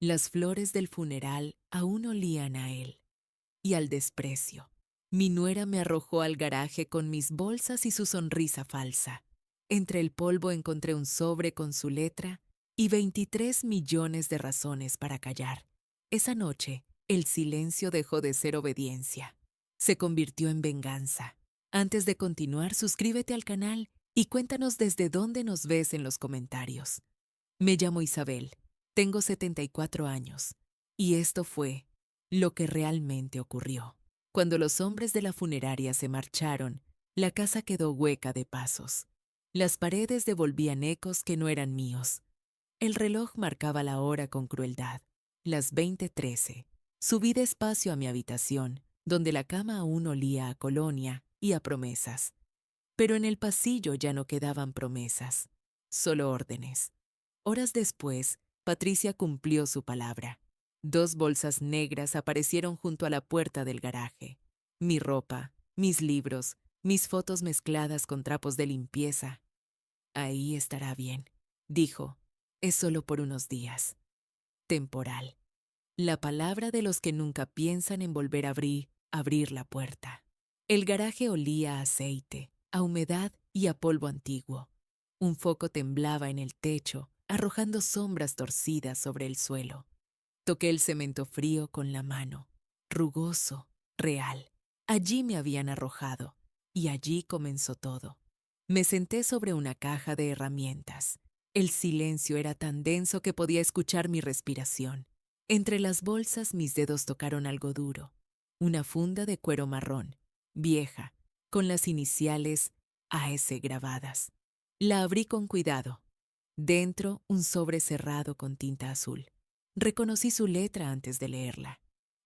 Las flores del funeral aún olían a él y al desprecio. Mi nuera me arrojó al garaje con mis bolsas y su sonrisa falsa. Entre el polvo encontré un sobre con su letra y 23 millones de razones para callar. Esa noche, el silencio dejó de ser obediencia. Se convirtió en venganza. Antes de continuar, suscríbete al canal y cuéntanos desde dónde nos ves en los comentarios. Me llamo Isabel, tengo 74 años, y esto fue lo que realmente ocurrió. Cuando los hombres de la funeraria se marcharon, la casa quedó hueca de pasos. Las paredes devolvían ecos que no eran míos. El reloj marcaba la hora con crueldad. Las 20:13. Subí despacio a mi habitación, donde la cama aún olía a colonia y a promesas. Pero en el pasillo ya no quedaban promesas, solo órdenes. Horas después, Patricia cumplió su palabra. 2 bolsas negras aparecieron junto a la puerta del garaje. Mi ropa, mis libros, mis fotos mezcladas con trapos de limpieza. Ahí estará bien, dijo. Es solo por unos días. Temporal. La palabra de los que nunca piensan en volver a abrir la puerta. El garaje olía a aceite, a humedad y a polvo antiguo. Un foco temblaba en el techo, arrojando sombras torcidas sobre el suelo. Toqué el cemento frío con la mano, rugoso, real. Allí me habían arrojado, y allí comenzó todo. Me senté sobre una caja de herramientas. El silencio era tan denso que podía escuchar mi respiración. Entre las bolsas mis dedos tocaron algo duro, una funda de cuero marrón, vieja, con las iniciales AS grabadas. La abrí con cuidado. Dentro, un sobre cerrado con tinta azul. Reconocí su letra antes de leerla.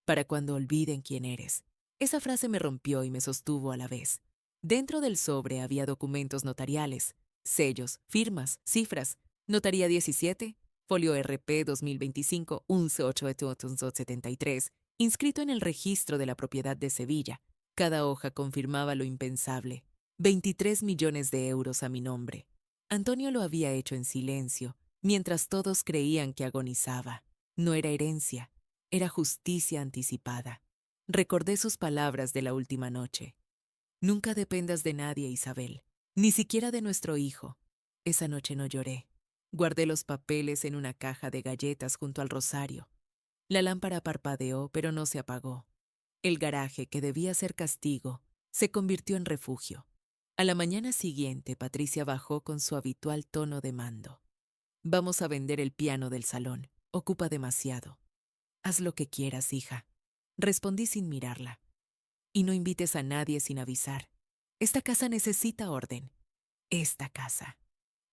Para cuando olviden quién eres. Esa frase me rompió y me sostuvo a la vez. Dentro del sobre había documentos notariales, sellos, firmas, cifras. Notaría 17, folio RP 2025 18873, inscrito en el registro de la propiedad de Sevilla. Cada hoja confirmaba lo impensable. 23 millones de euros a mi nombre. Antonio lo había hecho en silencio, mientras todos creían que agonizaba. No era herencia, era justicia anticipada. Recordé sus palabras de la última noche. Nunca dependas de nadie, Isabel, ni siquiera de nuestro hijo. Esa noche no lloré. Guardé los papeles en una caja de galletas junto al rosario. La lámpara parpadeó, pero no se apagó. El garaje, que debía ser castigo, se convirtió en refugio. A la mañana siguiente, Patricia bajó con su habitual tono de mando. Vamos a vender el piano del salón. Ocupa demasiado. Haz lo que quieras, hija. Respondí sin mirarla. Y no invites a nadie sin avisar. Esta casa necesita orden. Esta casa.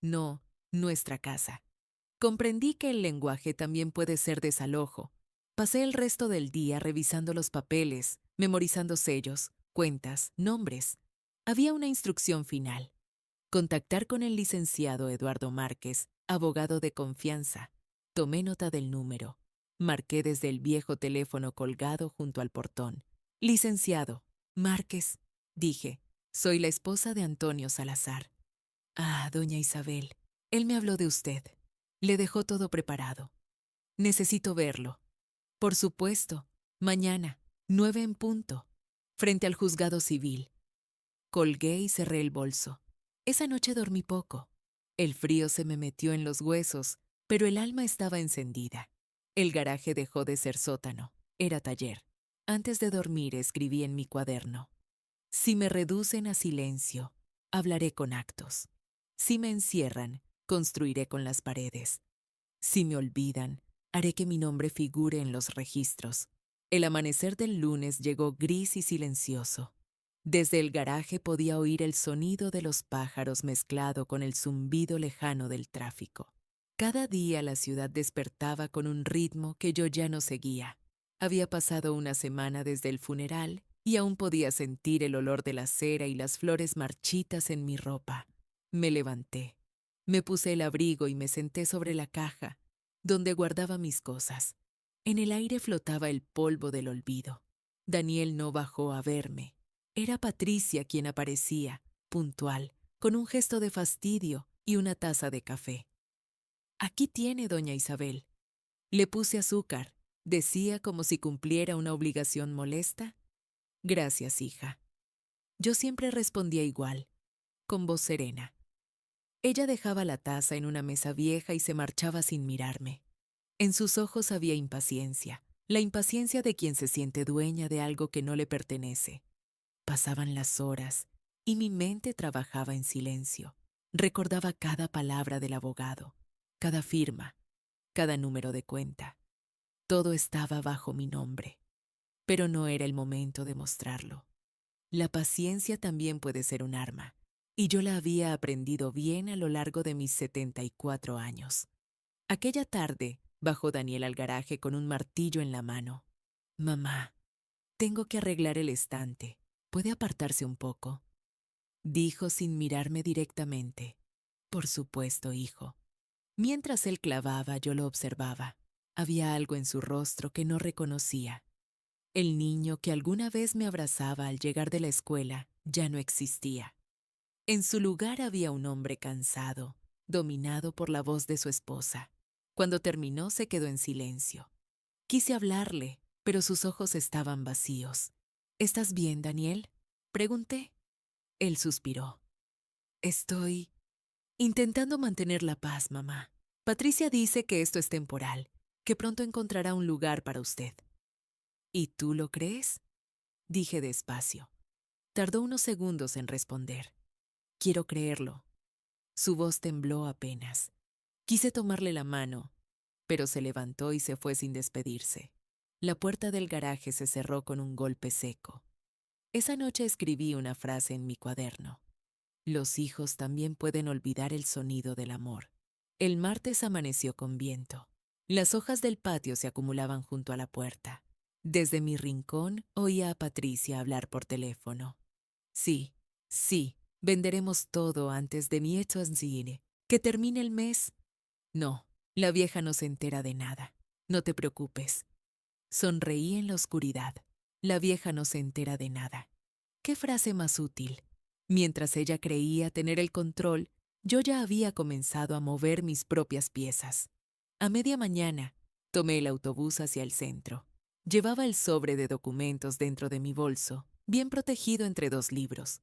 No, nuestra casa. Comprendí que el lenguaje también puede ser desalojo. Pasé el resto del día revisando los papeles, memorizando sellos, cuentas, nombres. Había una instrucción final. Contactar con el licenciado Eduardo Márquez, abogado de confianza. Tomé nota del número. Marqué desde el viejo teléfono colgado junto al portón. Licenciado, Márquez, dije, soy la esposa de Antonio Salazar. Ah, doña Isabel, él me habló de usted. Le dejó todo preparado. Necesito verlo. Por supuesto, mañana, 9 en punto, frente al juzgado civil. Colgué y cerré el bolso. Esa noche dormí poco. El frío se me metió en los huesos, pero el alma estaba encendida. El garaje dejó de ser sótano, era taller. Antes de dormir escribí en mi cuaderno: si me reducen a silencio, hablaré con actos. Si me encierran, construiré con las paredes. Si me olvidan, haré que mi nombre figure en los registros. El amanecer del lunes llegó gris y silencioso. Desde el garaje podía oír el sonido de los pájaros mezclado con el zumbido lejano del tráfico. Cada día la ciudad despertaba con un ritmo que yo ya no seguía. Había pasado una semana desde el funeral y aún podía sentir el olor de la cera y las flores marchitas en mi ropa. Me levanté. Me puse el abrigo y me senté sobre la caja, donde guardaba mis cosas. En el aire flotaba el polvo del olvido. Daniel no bajó a verme. Era Patricia quien aparecía, puntual, con un gesto de fastidio y una taza de café. Aquí tiene, doña Isabel. Le puse azúcar, decía como si cumpliera una obligación molesta. Gracias, hija. Yo siempre respondía igual, con voz serena. Ella dejaba la taza en una mesa vieja y se marchaba sin mirarme. En sus ojos había impaciencia, la impaciencia de quien se siente dueña de algo que no le pertenece. Pasaban las horas y mi mente trabajaba en silencio. Recordaba cada palabra del abogado, cada firma, cada número de cuenta. Todo estaba bajo mi nombre, pero no era el momento de mostrarlo. La paciencia también puede ser un arma, y yo la había aprendido bien a lo largo de mis 74 años. Aquella tarde bajó Daniel al garaje con un martillo en la mano. Mamá, tengo que arreglar el estante. ¿Puede apartarse un poco? Dijo sin mirarme directamente. Por supuesto, hijo. Mientras él clavaba, yo lo observaba. Había algo en su rostro que no reconocía. El niño que alguna vez me abrazaba al llegar de la escuela ya no existía. En su lugar había un hombre cansado, dominado por la voz de su esposa. Cuando terminó se quedó en silencio. Quise hablarle, pero sus ojos estaban vacíos. ¿Estás bien, Daniel? Pregunté. Él suspiró. Estoy intentando mantener la paz, mamá. Patricia dice que esto es temporal, que pronto encontrará un lugar para usted. ¿Y tú lo crees? Dije despacio. Tardó unos segundos en responder. Quiero creerlo. Su voz tembló apenas. Quise tomarle la mano, pero se levantó y se fue sin despedirse. La puerta del garaje se cerró con un golpe seco. Esa noche escribí una frase en mi cuaderno. Los hijos también pueden olvidar el sonido del amor. El martes amaneció con viento. Las hojas del patio se acumulaban junto a la puerta. Desde mi rincón oía a Patricia hablar por teléfono. Sí, sí, venderemos todo antes de mi Etzanzire. ¿Que termine el mes? No, la vieja no se entera de nada. No te preocupes. Sonreí en la oscuridad. La vieja no se entera de nada. ¿Qué frase más útil? Mientras ella creía tener el control, yo ya había comenzado a mover mis propias piezas. A media mañana, tomé el autobús hacia el centro. Llevaba el sobre de documentos dentro de mi bolso, bien protegido entre dos libros.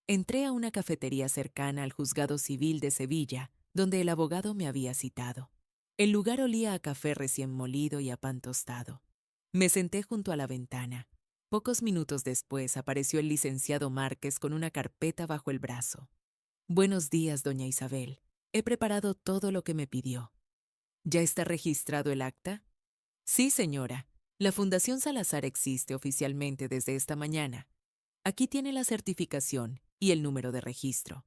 Entré a una cafetería cercana al Juzgado Civil de Sevilla, donde el abogado me había citado. El lugar olía a café recién molido y a pan tostado. Me senté junto a la ventana. Pocos minutos después apareció el licenciado Márquez con una carpeta bajo el brazo. Buenos días, doña Isabel. He preparado todo lo que me pidió. ¿Ya está registrado el acta? Sí, señora. La Fundación Salazar existe oficialmente desde esta mañana. Aquí tiene la certificación y el número de registro.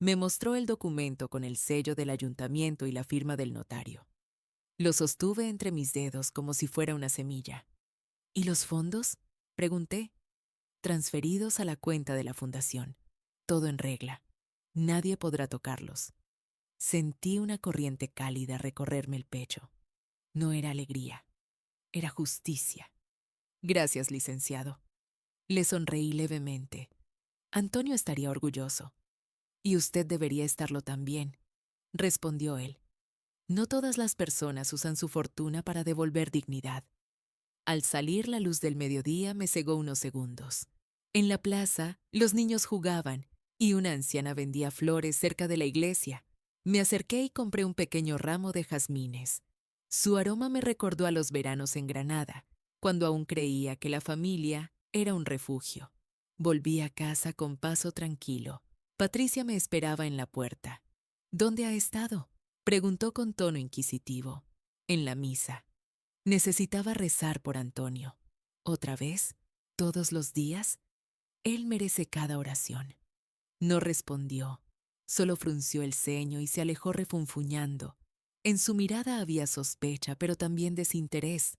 Me mostró el documento con el sello del ayuntamiento y la firma del notario. Lo sostuve entre mis dedos como si fuera una semilla. ¿Y los fondos? Pregunté. Transferidos a la cuenta de la fundación. Todo en regla. Nadie podrá tocarlos. Sentí una corriente cálida recorrerme el pecho. No era alegría, era justicia. Gracias, licenciado. Le sonreí levemente. Antonio estaría orgulloso. Y usted debería estarlo también, respondió él. No todas las personas usan su fortuna para devolver dignidad. Al salir la luz del mediodía me cegó unos segundos. En la plaza, los niños jugaban y una anciana vendía flores cerca de la iglesia. Me acerqué y compré un pequeño ramo de jazmines. Su aroma me recordó a los veranos en Granada, cuando aún creía que la familia era un refugio. Volví a casa con paso tranquilo. Patricia me esperaba en la puerta. ¿Dónde ha estado?, preguntó con tono inquisitivo. En la misa. Necesitaba rezar por Antonio. ¿Otra vez? ¿Todos los días? Él merece cada oración. No respondió. Solo frunció el ceño y se alejó refunfuñando. En su mirada había sospecha, pero también desinterés.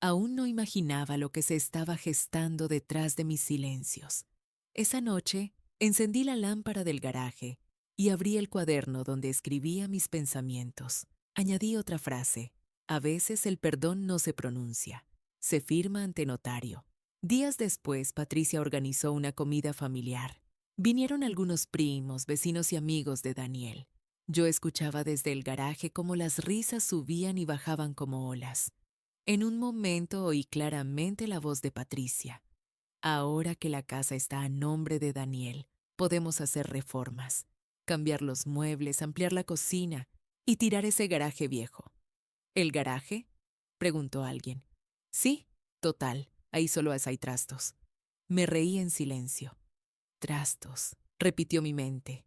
Aún no imaginaba lo que se estaba gestando detrás de mis silencios. Esa noche, encendí la lámpara del garaje y abrí el cuaderno donde escribía mis pensamientos. Añadí otra frase. A veces el perdón no se pronuncia, se firma ante notario. Días después, Patricia organizó una comida familiar. Vinieron algunos primos, vecinos y amigos de Daniel. Yo escuchaba desde el garaje cómo las risas subían y bajaban como olas. En un momento oí claramente la voz de Patricia. Ahora que la casa está a nombre de Daniel, podemos hacer reformas, cambiar los muebles, ampliar la cocina y tirar ese garaje viejo. ¿El garaje?, preguntó alguien. Sí, total, ahí solo hay trastos. Me reí en silencio. Trastos, repitió mi mente.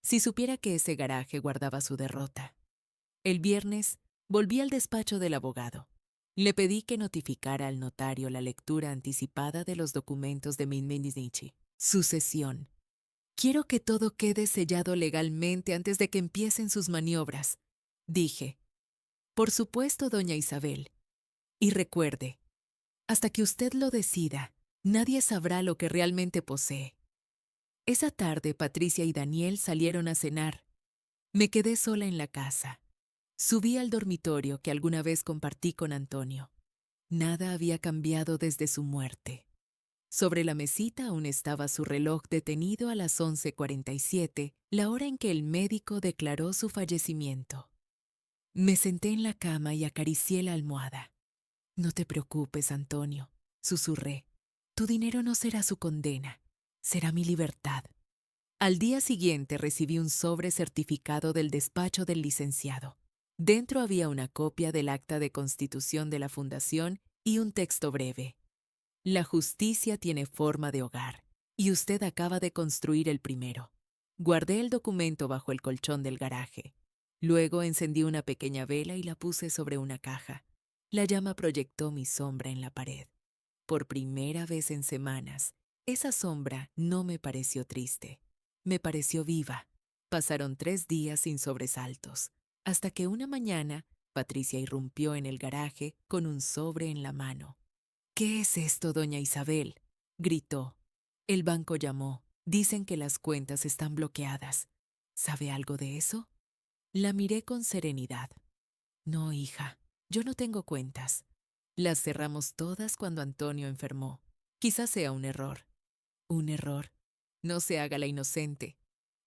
Si supiera que ese garaje guardaba su derrota. El viernes volví al despacho del abogado. Le pedí que notificara al notario la lectura anticipada de los documentos de Minminichi. Sucesión. Quiero que todo quede sellado legalmente antes de que empiecen sus maniobras, dije. Por supuesto, doña Isabel. Y recuerde, hasta que usted lo decida, nadie sabrá lo que realmente posee. Esa tarde Patricia y Daniel salieron a cenar. Me quedé sola en la casa. Subí al dormitorio que alguna vez compartí con Antonio. Nada había cambiado desde su muerte. Sobre la mesita aún estaba su reloj detenido a las 11:47, la hora en que el médico declaró su fallecimiento. Me senté en la cama y acaricié la almohada. No te preocupes, Antonio, susurré. Tu dinero no será su condena, será mi libertad. Al día siguiente recibí un sobre certificado del despacho del licenciado. Dentro había una copia del acta de constitución de la fundación y un texto breve. La justicia tiene forma de hogar, y usted acaba de construir el primero. Guardé el documento bajo el colchón del garaje. Luego encendí una pequeña vela y la puse sobre una caja. La llama proyectó mi sombra en la pared. Por primera vez en semanas, esa sombra no me pareció triste. Me pareció viva. Pasaron 3 días sin sobresaltos, hasta que una mañana Patricia irrumpió en el garaje con un sobre en la mano. ¿Qué es esto, doña Isabel?, gritó. El banco llamó. Dicen que las cuentas están bloqueadas. ¿Sabe algo de eso? La miré con serenidad. No, hija, yo no tengo cuentas. Las cerramos todas cuando Antonio enfermó. Quizás sea un error. ¿Un error? No se haga la inocente.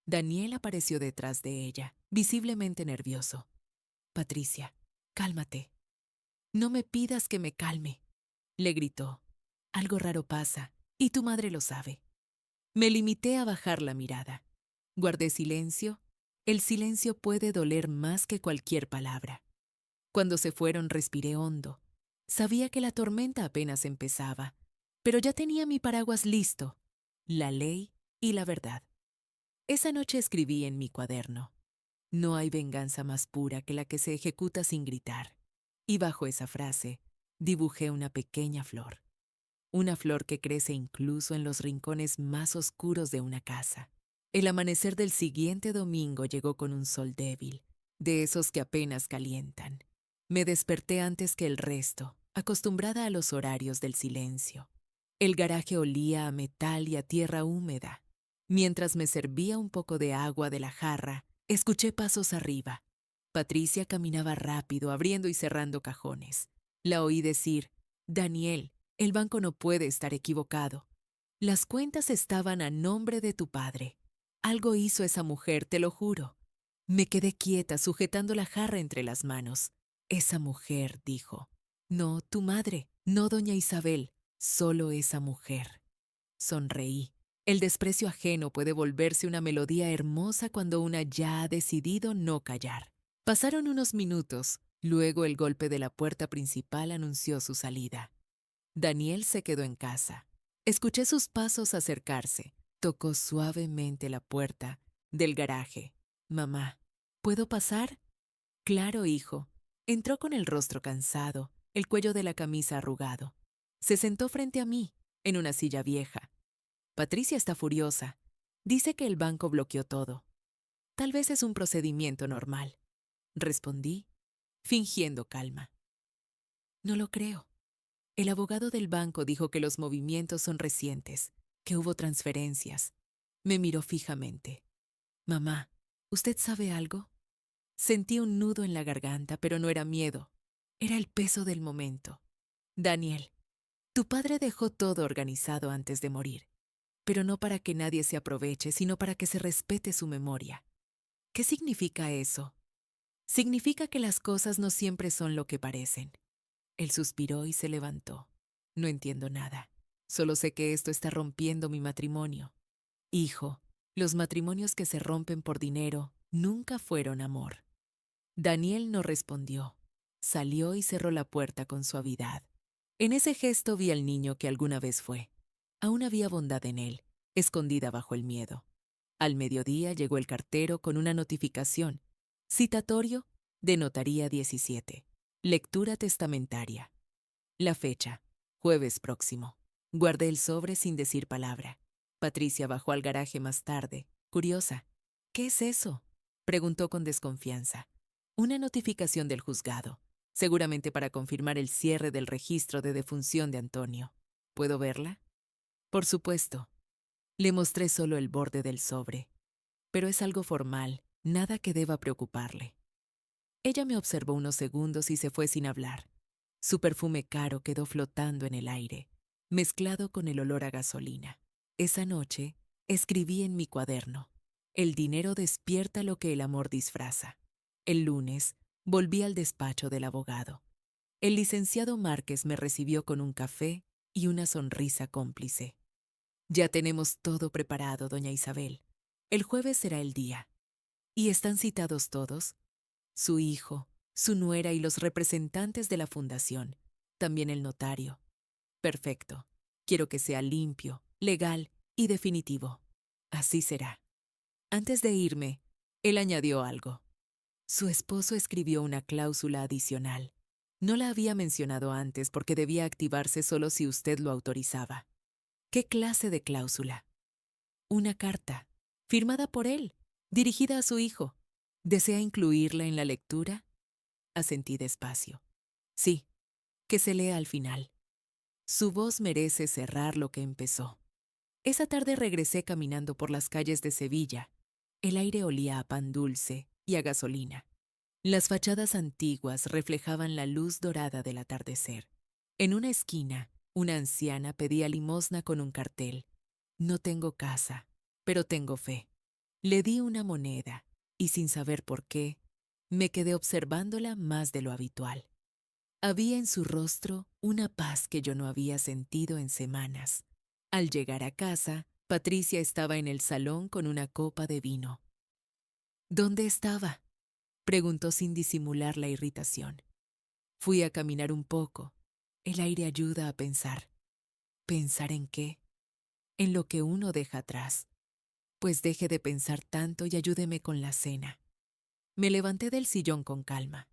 Daniel apareció detrás de ella, visiblemente nervioso. Patricia, cálmate. No me pidas que me calme, le gritó. Algo raro pasa, y tu madre lo sabe. Me limité a bajar la mirada. Guardé silencio. El silencio puede doler más que cualquier palabra. Cuando se fueron respiré hondo. Sabía que la tormenta apenas empezaba, pero ya tenía mi paraguas listo, la ley y la verdad. Esa noche escribí en mi cuaderno: no hay venganza más pura que la que se ejecuta sin gritar. Y bajo esa frase, dibujé una pequeña flor. Una flor que crece incluso en los rincones más oscuros de una casa. El amanecer del siguiente domingo llegó con un sol débil, de esos que apenas calientan. Me desperté antes que el resto, acostumbrada a los horarios del silencio. El garaje olía a metal y a tierra húmeda. Mientras me servía un poco de agua de la jarra, escuché pasos arriba. Patricia caminaba rápido, abriendo y cerrando cajones. La oí decir: Daniel, el banco no puede estar equivocado. Las cuentas estaban a nombre de tu padre. Algo hizo esa mujer, te lo juro. Me quedé quieta, sujetando la jarra entre las manos. Esa mujer, dijo. No, tu madre, no doña Isabel, solo esa mujer. Sonreí. El desprecio ajeno puede volverse una melodía hermosa cuando una ya ha decidido no callar. Pasaron unos minutos, luego el golpe de la puerta principal anunció su salida. Daniel se quedó en casa. Escuché sus pasos acercarse. Tocó suavemente la puerta del garaje. Mamá, ¿puedo pasar? Claro, hijo. Entró con el rostro cansado, el cuello de la camisa arrugado. Se sentó frente a mí, en una silla vieja. Patricia está furiosa. Dice que el banco bloqueó todo. Tal vez es un procedimiento normal, respondí, fingiendo calma. No lo creo. El abogado del banco dijo que los movimientos son recientes, que hubo transferencias. Me miró fijamente. Mamá, ¿usted sabe algo? Sentí un nudo en la garganta, pero no era miedo. Era el peso del momento. Daniel, tu padre dejó todo organizado antes de morir, pero no para que nadie se aproveche, sino para que se respete su memoria. ¿Qué significa eso? Significa que las cosas no siempre son lo que parecen. Él suspiró y se levantó. No entiendo nada. Solo sé que esto está rompiendo mi matrimonio. Hijo, los matrimonios que se rompen por dinero nunca fueron amor. Daniel no respondió. Salió y cerró la puerta con suavidad. En ese gesto vi al niño que alguna vez fue. Aún había bondad en él, escondida bajo el miedo. Al mediodía llegó el cartero con una notificación. Citatorio de Notaría 17. Lectura testamentaria. La fecha, jueves próximo. Guardé el sobre sin decir palabra. Patricia bajó al garaje más tarde, curiosa. ¿Qué es eso?, preguntó con desconfianza. Una notificación del juzgado, seguramente para confirmar el cierre del registro de defunción de Antonio. ¿Puedo verla? Por supuesto. Le mostré solo el borde del sobre. Pero es algo formal, nada que deba preocuparle. Ella me observó unos segundos y se fue sin hablar. Su perfume caro quedó flotando en el aire, mezclado con el olor a gasolina. Esa noche, escribí en mi cuaderno: el dinero despierta lo que el amor disfraza. El lunes, volví al despacho del abogado. El licenciado Márquez me recibió con un café y una sonrisa cómplice. Ya tenemos todo preparado, doña Isabel. El jueves será el día. ¿Y están citados todos? Su hijo, su nuera y los representantes de la fundación. También el notario. Perfecto. Quiero que sea limpio, legal y definitivo. Así será. Antes de irme, él añadió algo. Su esposo escribió una cláusula adicional. No la había mencionado antes porque debía activarse solo si usted lo autorizaba. ¿Qué clase de cláusula? Una carta, firmada por él, dirigida a su hijo. ¿Desea incluirla en la lectura? Asentí despacio. Sí, que se lea al final. Su voz merece cerrar lo que empezó. Esa tarde regresé caminando por las calles de Sevilla. El aire olía a pan dulce y a gasolina. Las fachadas antiguas reflejaban la luz dorada del atardecer. En una esquina, una anciana pedía limosna con un cartel. No tengo casa, pero tengo fe. Le di una moneda y, sin saber por qué, me quedé observándola más de lo habitual. Había en su rostro una paz que yo no había sentido en semanas. Al llegar a casa, Patricia estaba en el salón con una copa de vino. ¿Dónde estaba?, preguntó sin disimular la irritación. Fui a caminar un poco. El aire ayuda a pensar. ¿Pensar en qué? En lo que uno deja atrás. Pues deje de pensar tanto y ayúdeme con la cena. Me levanté del sillón con calma.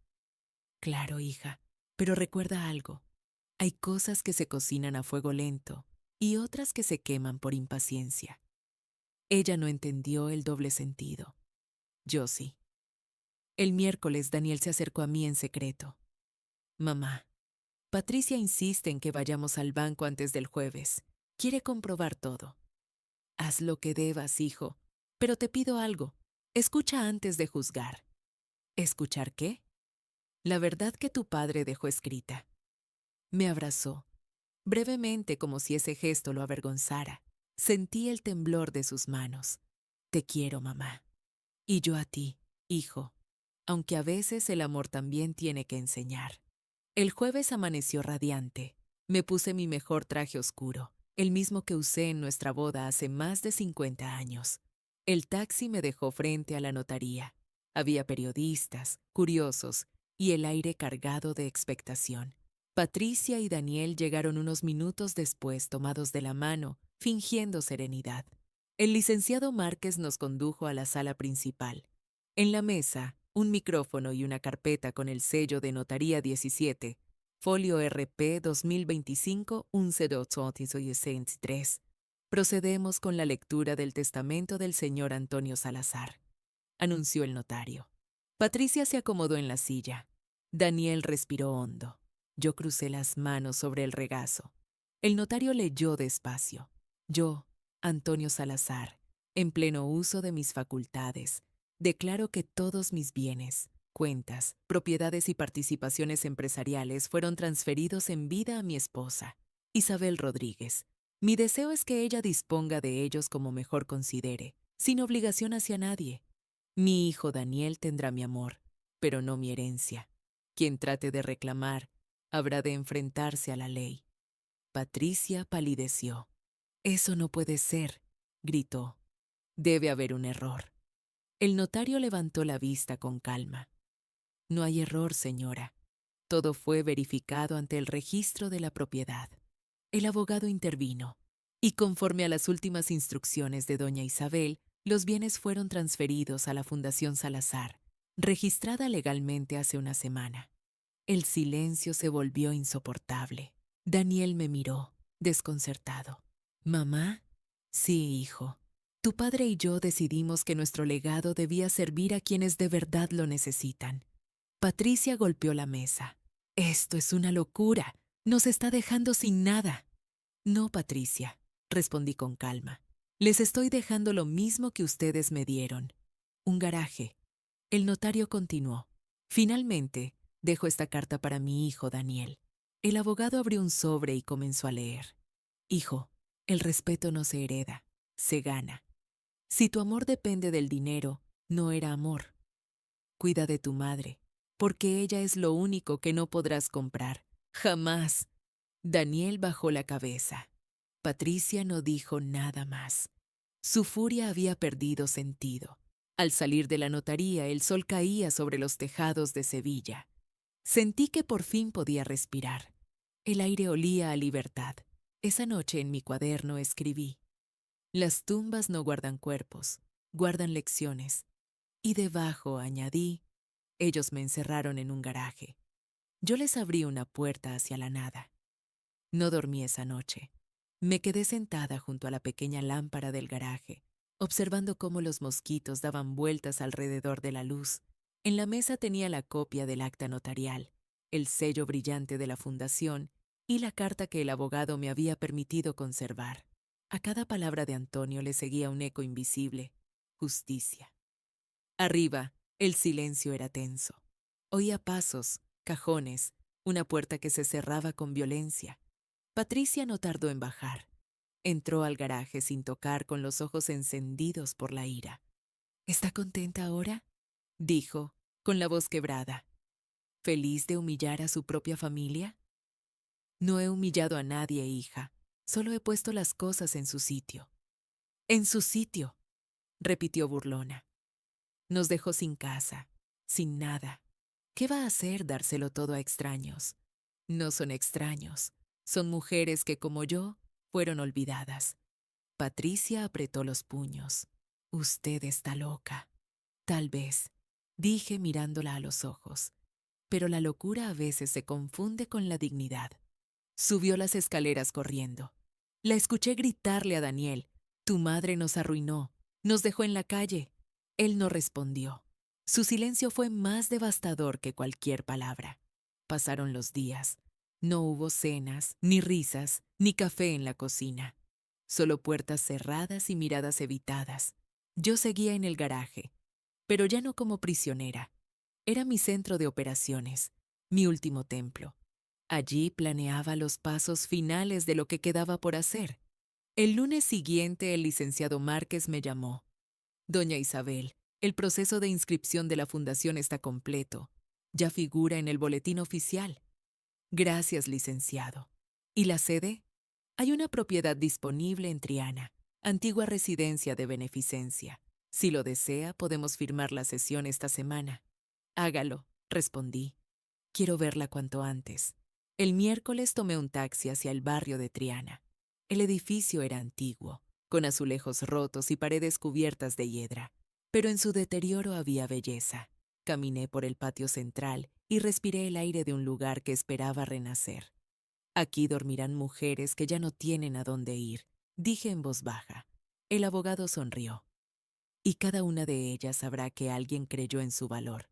Claro, hija, pero recuerda algo. Hay cosas que se cocinan a fuego lento y otras que se queman por impaciencia. Ella no entendió el doble sentido. Yo sí. El miércoles Daniel se acercó a mí en secreto. Mamá, Patricia insiste en que vayamos al banco antes del jueves. Quiere comprobar todo. Haz lo que debas, hijo, pero te pido algo. Escucha antes de juzgar. ¿Escuchar qué? La verdad que tu padre dejó escrita. Me abrazó, brevemente, como si ese gesto lo avergonzara. Sentí el temblor de sus manos. Te quiero, mamá. Y yo a ti, hijo, aunque a veces el amor también tiene que enseñar. El jueves amaneció radiante. Me puse mi mejor traje oscuro, el mismo que usé en nuestra boda hace más de 50 años. El taxi me dejó frente a la notaría. Había periodistas, curiosos, y el aire cargado de expectación. Patricia y Daniel llegaron unos minutos después, tomados de la mano, fingiendo serenidad. El licenciado Márquez nos condujo a la sala principal. En la mesa, un micrófono y una carpeta con el sello de Notaría 17, folio RP 2025-11-863. Procedemos con la lectura del testamento del señor Antonio Salazar, anunció el notario. Patricia se acomodó en la silla. Daniel respiró hondo. Yo crucé las manos sobre el regazo. El notario leyó despacio. Yo, Antonio Salazar, en pleno uso de mis facultades, declaro que todos mis bienes, cuentas, propiedades y participaciones empresariales fueron transferidos en vida a mi esposa, Isabel Rodríguez. Mi deseo es que ella disponga de ellos como mejor considere, sin obligación hacia nadie. Mi hijo Daniel tendrá mi amor, pero no mi herencia. Quien trate de reclamar, habrá de enfrentarse a la ley. Patricia palideció. Eso no puede ser, gritó. Debe haber un error. El notario levantó la vista con calma. No hay error, señora. Todo fue verificado ante el registro de la propiedad. El abogado intervino, y conforme a las últimas instrucciones de doña Isabel, los bienes fueron transferidos a la Fundación Salazar, registrada legalmente hace una semana. El silencio se volvió insoportable. Daniel me miró, desconcertado. ¿Mamá? Sí, hijo. Tu padre y yo decidimos que nuestro legado debía servir a quienes de verdad lo necesitan. Patricia golpeó la mesa. Esto es una locura. Nos está dejando sin nada. No, Patricia, respondí con calma. Les estoy dejando lo mismo que ustedes me dieron. Un garaje. El notario continuó. Finalmente, dejo esta carta para mi hijo Daniel. El abogado abrió un sobre y comenzó a leer. Hijo, el respeto no se hereda, se gana. Si tu amor depende del dinero, no era amor. Cuida de tu madre, porque ella es lo único que no podrás comprar. Jamás. Daniel bajó la cabeza. Patricia no dijo nada más. Su furia había perdido sentido. Al salir de la notaría, el sol caía sobre los tejados de Sevilla. Sentí que por fin podía respirar. El aire olía a libertad. Esa noche en mi cuaderno escribí: las tumbas no guardan cuerpos, guardan lecciones. Y debajo añadí: ellos me encerraron en un garaje. Yo les abrí una puerta hacia la nada. No dormí esa noche. Me quedé sentada junto a la pequeña lámpara del garaje, observando cómo los mosquitos daban vueltas alrededor de la luz. En la mesa tenía la copia del acta notarial, el sello brillante de la fundación y la carta que el abogado me había permitido conservar. A cada palabra de Antonio le seguía un eco invisible: justicia. Arriba, el silencio era tenso. Oía pasos, cajones, una puerta que se cerraba con violencia. Patricia no tardó en bajar. Entró al garaje sin tocar, con los ojos encendidos por la ira. ¿Está contenta ahora?, dijo, con la voz quebrada. ¿Feliz de humillar a su propia familia? No he humillado a nadie, hija. Solo he puesto las cosas en su sitio. En su sitio, repitió burlona. Nos dejó sin casa, sin nada. ¿Qué va a hacer dárselo todo a extraños? No son extraños, son mujeres que, como yo, fueron olvidadas. Patricia apretó los puños. Usted está loca. Tal vez, dije mirándola a los ojos. Pero la locura a veces se confunde con la dignidad. Subió las escaleras corriendo. La escuché gritarle a Daniel: tu madre nos arruinó, nos dejó en la calle. Él no respondió. Su silencio fue más devastador que cualquier palabra. Pasaron los días. No hubo cenas, ni risas, ni café en la cocina. Solo puertas cerradas y miradas evitadas. Yo seguía en el garaje, pero ya no como prisionera. Era mi centro de operaciones, mi último templo. Allí planeaba los pasos finales de lo que quedaba por hacer. El lunes siguiente el licenciado Márquez me llamó. Doña Isabel, el proceso de inscripción de la fundación está completo. Ya figura en el boletín oficial. Gracias, licenciado. ¿Y la sede? Hay una propiedad disponible en Triana, antigua residencia de beneficencia. Si lo desea, podemos firmar la sesión esta semana. Hágalo, respondí. Quiero verla cuanto antes. El miércoles tomé un taxi hacia el barrio de Triana. El edificio era antiguo, con azulejos rotos y paredes cubiertas de hiedra, pero en su deterioro había belleza. Caminé por el patio central y respiré el aire de un lugar que esperaba renacer. Aquí dormirán mujeres que ya no tienen a dónde ir, dije en voz baja. El abogado sonrió. Y cada una de ellas sabrá que alguien creyó en su valor.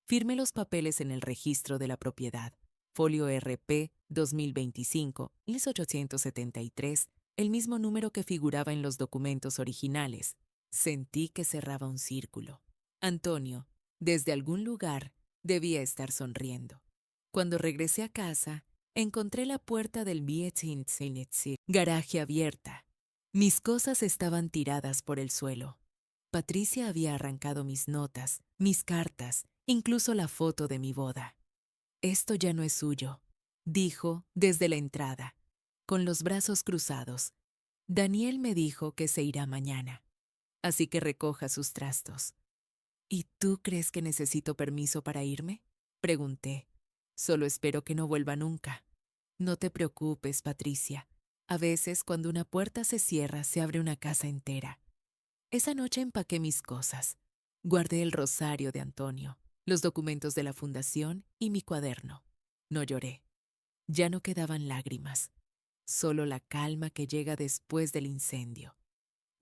Firmé los papeles en el registro de la propiedad, folio RP 2025-1873, el mismo número que figuraba en los documentos originales. Sentí que cerraba un círculo. Antonio, desde algún lugar, debía estar sonriendo. Cuando regresé a casa, encontré la puerta del garaje abierta. Mis cosas estaban tiradas por el suelo. Patricia había arrancado mis notas, mis cartas, incluso la foto de mi boda. Esto ya no es suyo, dijo desde la entrada, con los brazos cruzados. Daniel me dijo que se irá mañana, así que recoja sus trastos. ¿Y tú crees que necesito permiso para irme? Pregunté. Solo espero que no vuelva nunca. No te preocupes, Patricia. A veces, cuando una puerta se cierra, se abre una casa entera. Esa noche empaqué mis cosas. Guardé el rosario de Antonio, los documentos de la fundación y mi cuaderno. No lloré. Ya no quedaban lágrimas, solo la calma que llega después del incendio.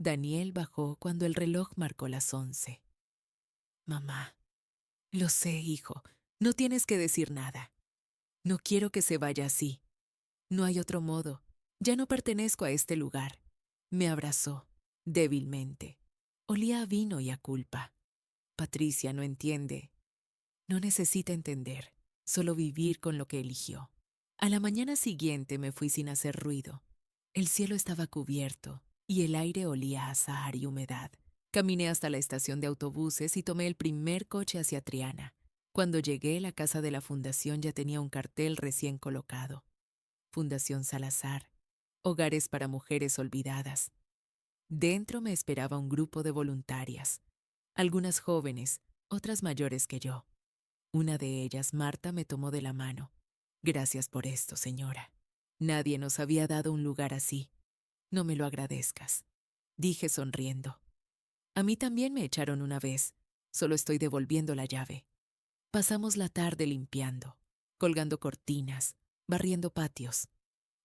Daniel bajó cuando el reloj marcó las 11. Mamá, lo sé, hijo, no tienes que decir nada. No quiero que se vaya así. No hay otro modo. Ya no pertenezco a este lugar. Me abrazó, débilmente. Olía a vino y a culpa. Patricia no entiende. No necesita entender, solo vivir con lo que eligió. A la mañana siguiente me fui sin hacer ruido. El cielo estaba cubierto y el aire olía a azahar y humedad. Caminé hasta la estación de autobuses y tomé el primer coche hacia Triana. Cuando llegué, la casa de la fundación ya tenía un cartel recién colocado. Fundación Salazar, hogares para mujeres olvidadas. Dentro me esperaba un grupo de voluntarias, algunas jóvenes, otras mayores que yo. Una de ellas, Marta, me tomó de la mano. Gracias por esto, señora. Nadie nos había dado un lugar así. No me lo agradezcas, dije sonriendo. A mí también me echaron una vez. Solo estoy devolviendo la llave. Pasamos la tarde limpiando, colgando cortinas, barriendo patios.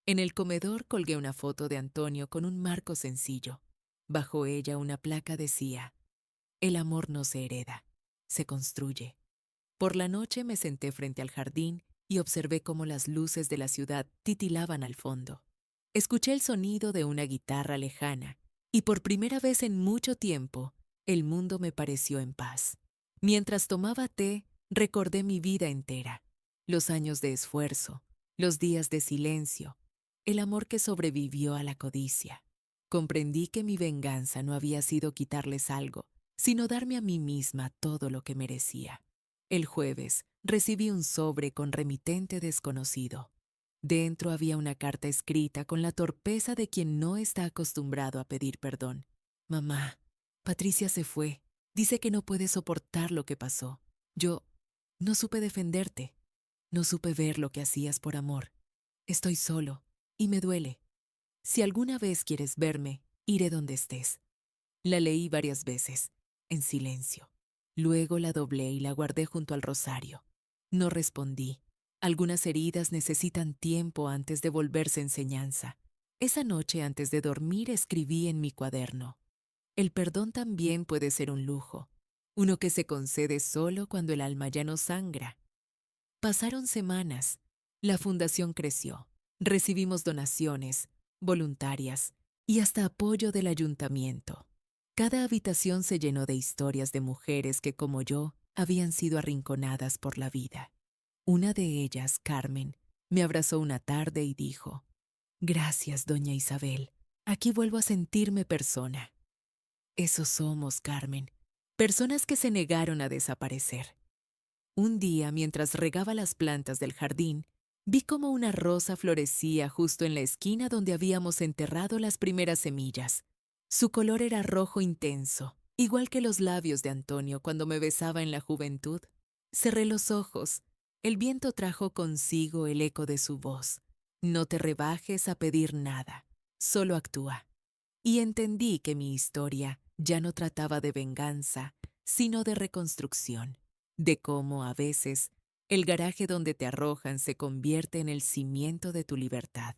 En el comedor colgué una foto de Antonio con un marco sencillo. Bajo ella una placa decía: el amor no se hereda, se construye. Por la noche me senté frente al jardín y observé cómo las luces de la ciudad titilaban al fondo. Escuché el sonido de una guitarra lejana y por primera vez en mucho tiempo el mundo me pareció en paz. Mientras tomaba té, recordé mi vida entera, los años de esfuerzo, los días de silencio, el amor que sobrevivió a la codicia. Comprendí que mi venganza no había sido quitarles algo, sino darme a mí misma todo lo que merecía. El jueves recibí un sobre con remitente desconocido. Dentro había una carta escrita con la torpeza de quien no está acostumbrado a pedir perdón. Mamá, Patricia se fue. Dice que no puede soportar lo que pasó. Yo no supe defenderte. No supe ver lo que hacías por amor. Estoy solo y me duele. Si alguna vez quieres verme, iré donde estés. La leí varias veces, en silencio. Luego la doblé y la guardé junto al rosario. No respondí. Algunas heridas necesitan tiempo antes de volverse enseñanza. Esa noche antes de dormir escribí en mi cuaderno: el perdón también puede ser un lujo, uno que se concede solo cuando el alma ya no sangra. Pasaron semanas. La fundación creció. Recibimos donaciones, voluntarias y hasta apoyo del ayuntamiento. Cada habitación se llenó de historias de mujeres que, como yo, habían sido arrinconadas por la vida. Una de ellas, Carmen, me abrazó una tarde y dijo: gracias, doña Isabel. Aquí vuelvo a sentirme persona. Eso somos, Carmen. Personas que se negaron a desaparecer. Un día, mientras regaba las plantas del jardín, vi cómo una rosa florecía justo en la esquina donde habíamos enterrado las primeras semillas. Su color era rojo intenso, igual que los labios de Antonio cuando me besaba en la juventud. Cerré los ojos. El viento trajo consigo el eco de su voz. No te rebajes a pedir nada, solo actúa. Y entendí que mi historia ya no trataba de venganza, sino de reconstrucción, de cómo, a veces, el garaje donde te arrojan se convierte en el cimiento de tu libertad.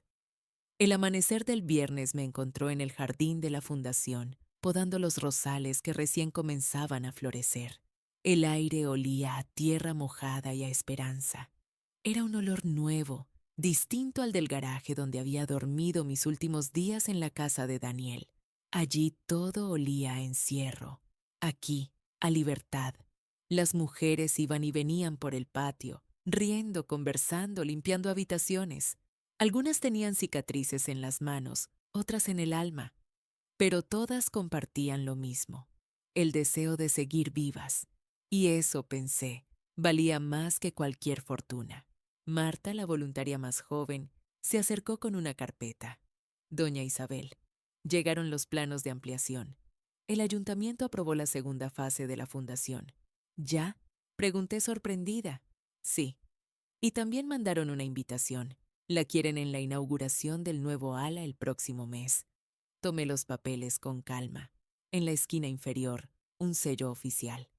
El amanecer del viernes me encontró en el jardín de la fundación, podando los rosales que recién comenzaban a florecer. El aire olía a tierra mojada y a esperanza. Era un olor nuevo, distinto al del garaje donde había dormido mis últimos días en la casa de Daniel. Allí todo olía a encierro. Aquí, a libertad. Las mujeres iban y venían por el patio, riendo, conversando, limpiando habitaciones. Algunas tenían cicatrices en las manos, otras en el alma, pero todas compartían lo mismo: el deseo de seguir vivas. Y eso, pensé, valía más que cualquier fortuna. Marta, la voluntaria más joven, se acercó con una carpeta. Doña Isabel. Llegaron los planos de ampliación. El ayuntamiento aprobó la segunda fase de la fundación. ¿Ya? Pregunté sorprendida. Sí. Y también mandaron una invitación. La quieren en la inauguración del nuevo ala el próximo mes. Tomé los papeles con calma. En la esquina inferior, un sello oficial.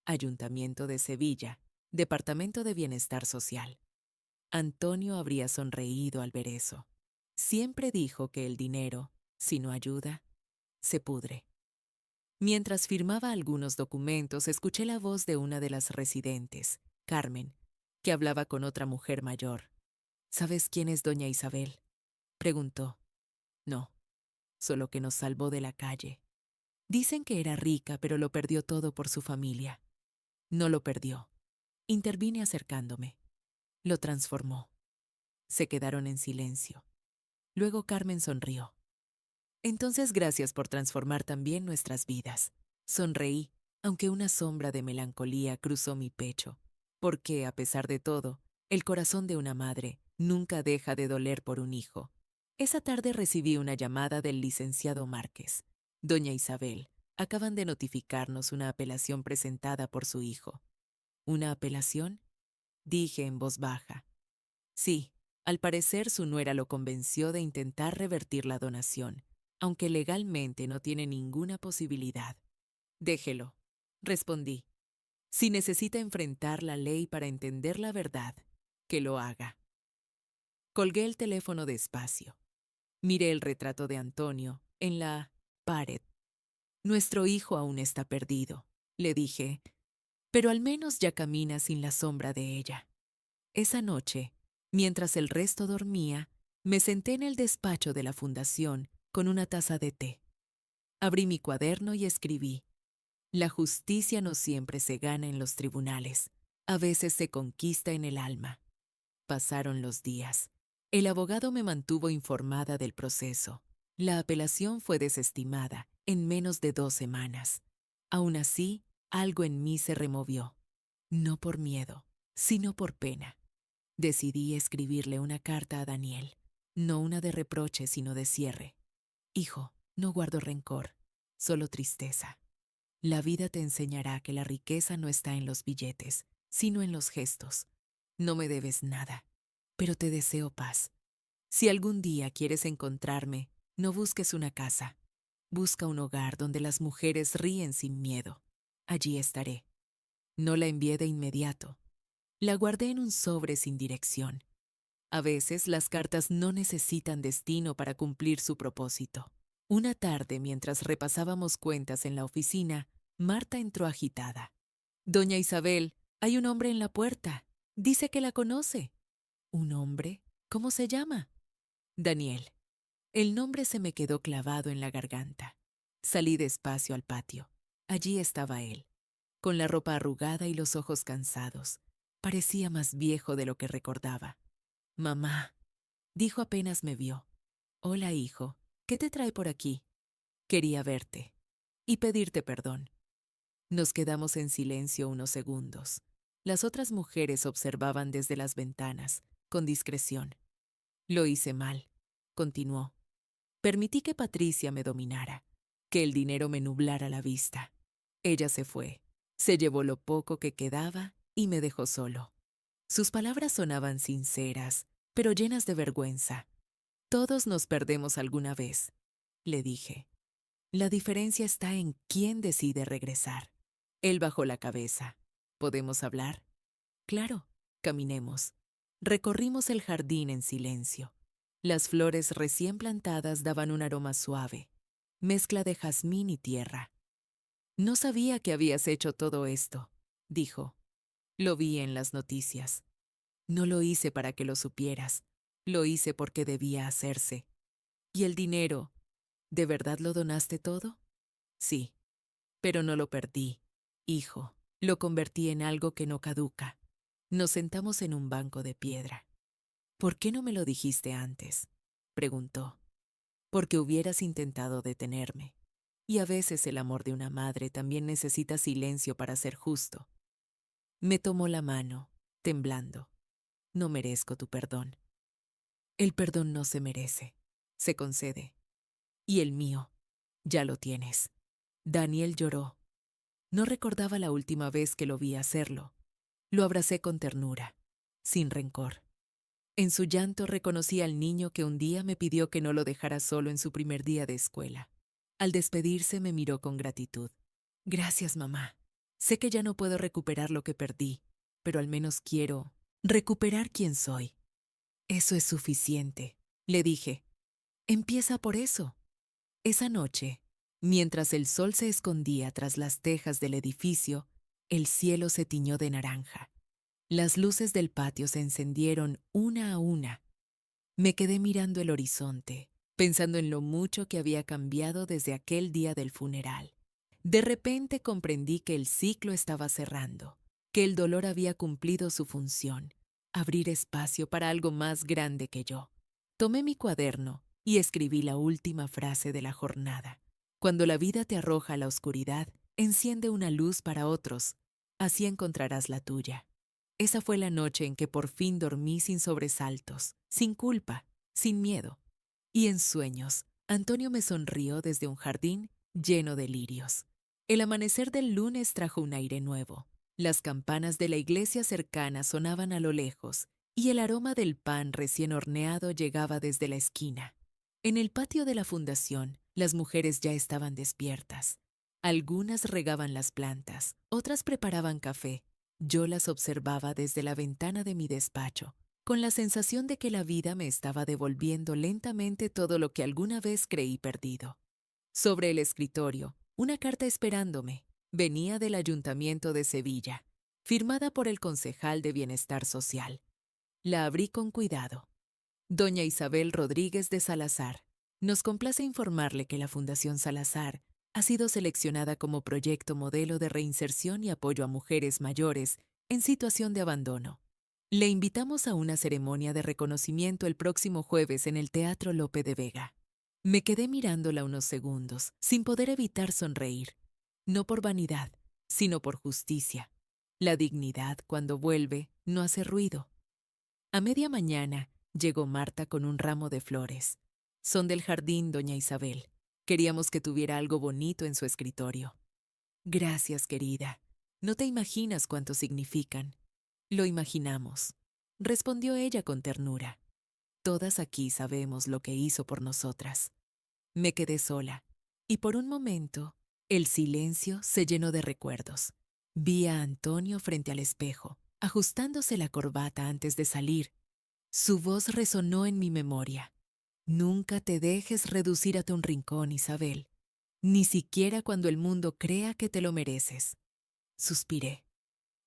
Ayuntamiento de Sevilla, Departamento de Bienestar Social. Antonio habría sonreído al ver eso. Siempre dijo que el dinero, si no ayuda, se pudre. Mientras firmaba algunos documentos, escuché la voz de una de las residentes, Carmen, que hablaba con otra mujer mayor. ¿Sabes quién es doña Isabel?, preguntó. No, solo que nos salvó de la calle. Dicen que era rica, pero lo perdió todo por su familia. No lo perdió. Intervine acercándome. Lo transformó. Se quedaron en silencio. Luego Carmen sonrió. Entonces gracias por transformar también nuestras vidas. Sonreí, aunque una sombra de melancolía cruzó mi pecho, porque, a pesar de todo, el corazón de una madre nunca deja de doler por un hijo. Esa tarde recibí una llamada del licenciado Márquez. Doña Isabel, acaban de notificarnos una apelación presentada por su hijo. ¿Una apelación?, dije en voz baja. Sí, al parecer su nuera lo convenció de intentar revertir la donación, aunque legalmente no tiene ninguna posibilidad. Déjelo, respondí. Si necesita enfrentar la ley para entender la verdad, que lo haga. Colgué el teléfono despacio. Miré el retrato de Antonio en la pared. Nuestro hijo aún está perdido, le dije, pero al menos ya camina sin la sombra de ella. Esa noche, mientras el resto dormía, me senté en el despacho de la fundación con una taza de té. Abrí mi cuaderno y escribí: la justicia no siempre se gana en los tribunales, a veces se conquista en el alma. Pasaron los días. El abogado me mantuvo informada del proceso. La apelación fue desestimada en menos de 2 semanas. Aún así, algo en mí se removió. No por miedo, sino por pena. Decidí escribirle una carta a Daniel, no una de reproche, sino de cierre. Hijo, no guardo rencor, solo tristeza. La vida te enseñará que la riqueza no está en los billetes, sino en los gestos. No me debes nada, pero te deseo paz. Si algún día quieres encontrarme, no busques una casa. Busca un hogar donde las mujeres ríen sin miedo. Allí estaré. No la envié de inmediato. La guardé en un sobre sin dirección. A veces las cartas no necesitan destino para cumplir su propósito. Una tarde, mientras repasábamos cuentas en la oficina, Marta entró agitada. Doña Isabel, hay un hombre en la puerta. Dice que la conoce. ¿Un hombre? ¿Cómo se llama? Daniel. El nombre se me quedó clavado en la garganta. Salí despacio al patio. Allí estaba él, con la ropa arrugada y los ojos cansados. Parecía más viejo de lo que recordaba. Mamá, dijo apenas me vio. Hola, hijo. ¿Qué te trae por aquí? Quería verte y pedirte perdón. Nos quedamos en silencio unos segundos. Las otras mujeres observaban desde las ventanas, con discreción. Lo hice mal, continuó. Permití que Patricia me dominara, que el dinero me nublara la vista. Ella se fue, se llevó lo poco que quedaba y me dejó solo. Sus palabras sonaban sinceras, pero llenas de vergüenza. Todos nos perdemos alguna vez, le dije. La diferencia está en quién decide regresar. Él bajó la cabeza. ¿Podemos hablar? Claro, caminemos. Recorrimos el jardín en silencio. Las flores recién plantadas daban un aroma suave, mezcla de jazmín y tierra. No sabía que habías hecho todo esto, dijo. Lo vi en las noticias. No lo hice para que lo supieras. Lo hice porque debía hacerse. ¿Y el dinero? ¿De verdad lo donaste todo? Sí, pero no lo perdí, hijo. Lo convertí en algo que no caduca. Nos sentamos en un banco de piedra. ¿Por qué no me lo dijiste antes?, preguntó. Porque hubieras intentado detenerme. Y a veces el amor de una madre también necesita silencio para ser justo. Me tomó la mano, temblando. No merezco tu perdón. El perdón no se merece, se concede. Y el mío, ya lo tienes. Daniel lloró. No recordaba la última vez que lo vi hacerlo. Lo abracé con ternura, sin rencor. En su llanto reconocí al niño que un día me pidió que no lo dejara solo en su primer día de escuela. Al despedirse me miró con gratitud. Gracias, mamá. Sé que ya no puedo recuperar lo que perdí, pero al menos quiero recuperar quién soy. Eso es suficiente, le dije. Empieza por eso. Esa noche, mientras el sol se escondía tras las tejas del edificio, el cielo se tiñó de naranja. Las luces del patio se encendieron una a una. Me quedé mirando el horizonte, pensando en lo mucho que había cambiado desde aquel día del funeral. De repente comprendí que el ciclo estaba cerrando, que el dolor había cumplido su función, abrir espacio para algo más grande que yo. Tomé mi cuaderno y escribí la última frase de la jornada. Cuando la vida te arroja a la oscuridad, enciende una luz para otros. Así encontrarás la tuya. Esa fue la noche en que por fin dormí sin sobresaltos, sin culpa, sin miedo. Y en sueños, Antonio me sonrió desde un jardín lleno de lirios. El amanecer del lunes trajo un aire nuevo. Las campanas de la iglesia cercana sonaban a lo lejos y el aroma del pan recién horneado llegaba desde la esquina. En el patio de la fundación, las mujeres ya estaban despiertas. Algunas regaban las plantas, otras preparaban café. Yo las observaba desde la ventana de mi despacho, con la sensación de que la vida me estaba devolviendo lentamente todo lo que alguna vez creí perdido. Sobre el escritorio, una carta esperándome. Venía del Ayuntamiento de Sevilla, firmada por el concejal de Bienestar Social. La abrí con cuidado. Doña Isabel Rodríguez de Salazar. Nos complace informarle que la Fundación Salazar ha sido seleccionada como proyecto modelo de reinserción y apoyo a mujeres mayores en situación de abandono. Le invitamos a una ceremonia de reconocimiento el próximo jueves en el Teatro Lope de Vega. Me quedé mirándola unos segundos, sin poder evitar sonreír. No por vanidad, sino por justicia. La dignidad, cuando vuelve, no hace ruido. A media mañana llegó Marta con un ramo de flores. Son del jardín, doña Isabel. Queríamos que tuviera algo bonito en su escritorio. Gracias, querida. No te imaginas cuánto significan. Lo imaginamos, respondió ella con ternura. Todas aquí sabemos lo que hizo por nosotras. Me quedé sola, y por un momento, el silencio se llenó de recuerdos. Vi a Antonio frente al espejo, ajustándose la corbata antes de salir. Su voz resonó en mi memoria. Nunca te dejes reducir a un rincón, Isabel, ni siquiera cuando el mundo crea que te lo mereces. Suspiré.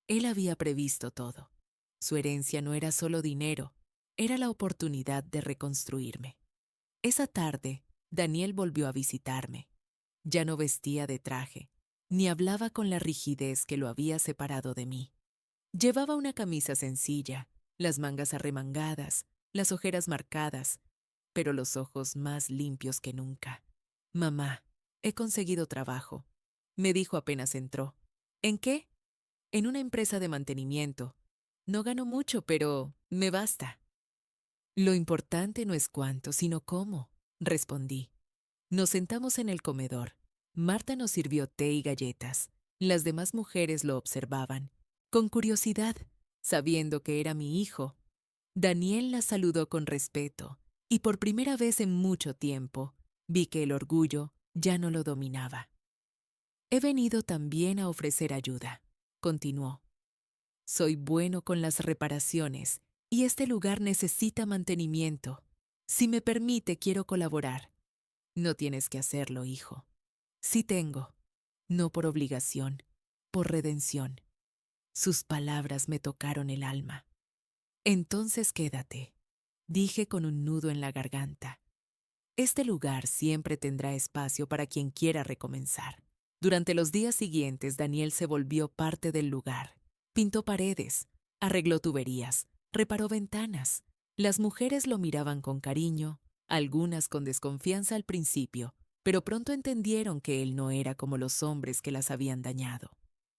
Él había previsto todo. Su herencia no era solo dinero, era la oportunidad de reconstruirme. Esa tarde, Daniel volvió a visitarme. Ya no vestía de traje, ni hablaba con la rigidez que lo había separado de mí. Llevaba una camisa sencilla, las mangas arremangadas, las ojeras marcadas, pero los ojos más limpios que nunca. Mamá, he conseguido trabajo, me dijo apenas entró. ¿En qué? En una empresa de mantenimiento. No gano mucho, pero me basta. Lo importante no es cuánto, sino cómo, respondí. Nos sentamos en el comedor. Marta nos sirvió té y galletas. Las demás mujeres lo observaban, con curiosidad, sabiendo que era mi hijo. Daniel la saludó con respeto, y por primera vez en mucho tiempo, vi que el orgullo ya no lo dominaba. He venido también a ofrecer ayuda, continuó. Soy bueno con las reparaciones, y este lugar necesita mantenimiento. Si me permite, quiero colaborar. No tienes que hacerlo, hijo. Sí tengo, no por obligación, por redención. Sus palabras me tocaron el alma. Entonces quédate, dije con un nudo en la garganta. Este lugar siempre tendrá espacio para quien quiera recomenzar. Durante los días siguientes, Daniel se volvió parte del lugar. Pintó paredes, arregló tuberías, reparó ventanas. Las mujeres lo miraban con cariño, algunas con desconfianza al principio, pero pronto entendieron que él no era como los hombres que las habían dañado.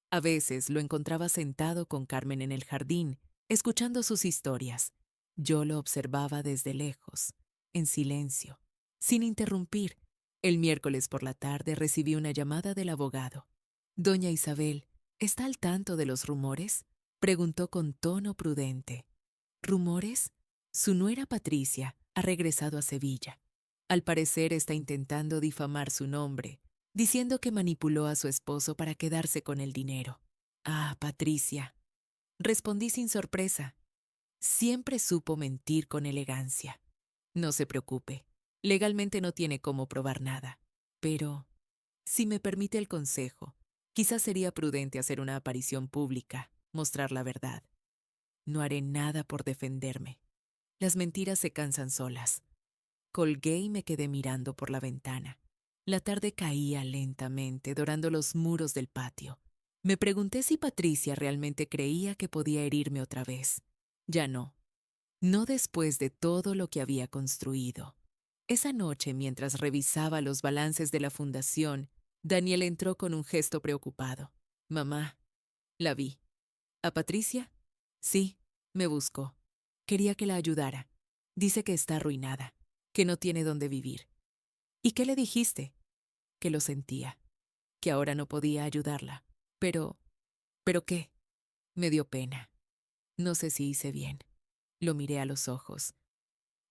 A veces lo encontraba sentado con Carmen en el jardín, escuchando sus historias. Yo lo observaba desde lejos, en silencio, sin interrumpir. El miércoles por la tarde recibí una llamada del abogado. «Doña Isabel, ¿está al tanto de los rumores?», preguntó con tono prudente. ¿Rumores? Su nuera Patricia ha regresado a Sevilla. Al parecer está intentando difamar su nombre, diciendo que manipuló a su esposo para quedarse con el dinero. «Ah, Patricia», respondí sin sorpresa. Siempre supo mentir con elegancia. «No se preocupe, legalmente no tiene cómo probar nada. Pero, si me permite el consejo, quizás sería prudente hacer una aparición pública, mostrar la verdad. No haré nada por defenderme. Las mentiras se cansan solas». Colgué y me quedé mirando por la ventana. La tarde caía lentamente, dorando los muros del patio. Me pregunté si Patricia realmente creía que podía herirme otra vez. Ya no. No después de todo lo que había construido. Esa noche, mientras revisaba los balances de la fundación, Daniel entró con un gesto preocupado. «Mamá». La vi. «¿A Patricia?» «Sí, me buscó. Quería que la ayudara. Dice que está arruinada, que no tiene dónde vivir». «¿Y qué le dijiste?» «Que lo sentía, que ahora no podía ayudarla. ¿Pero qué?» Me dio pena. No sé si hice bien. Lo miré a los ojos.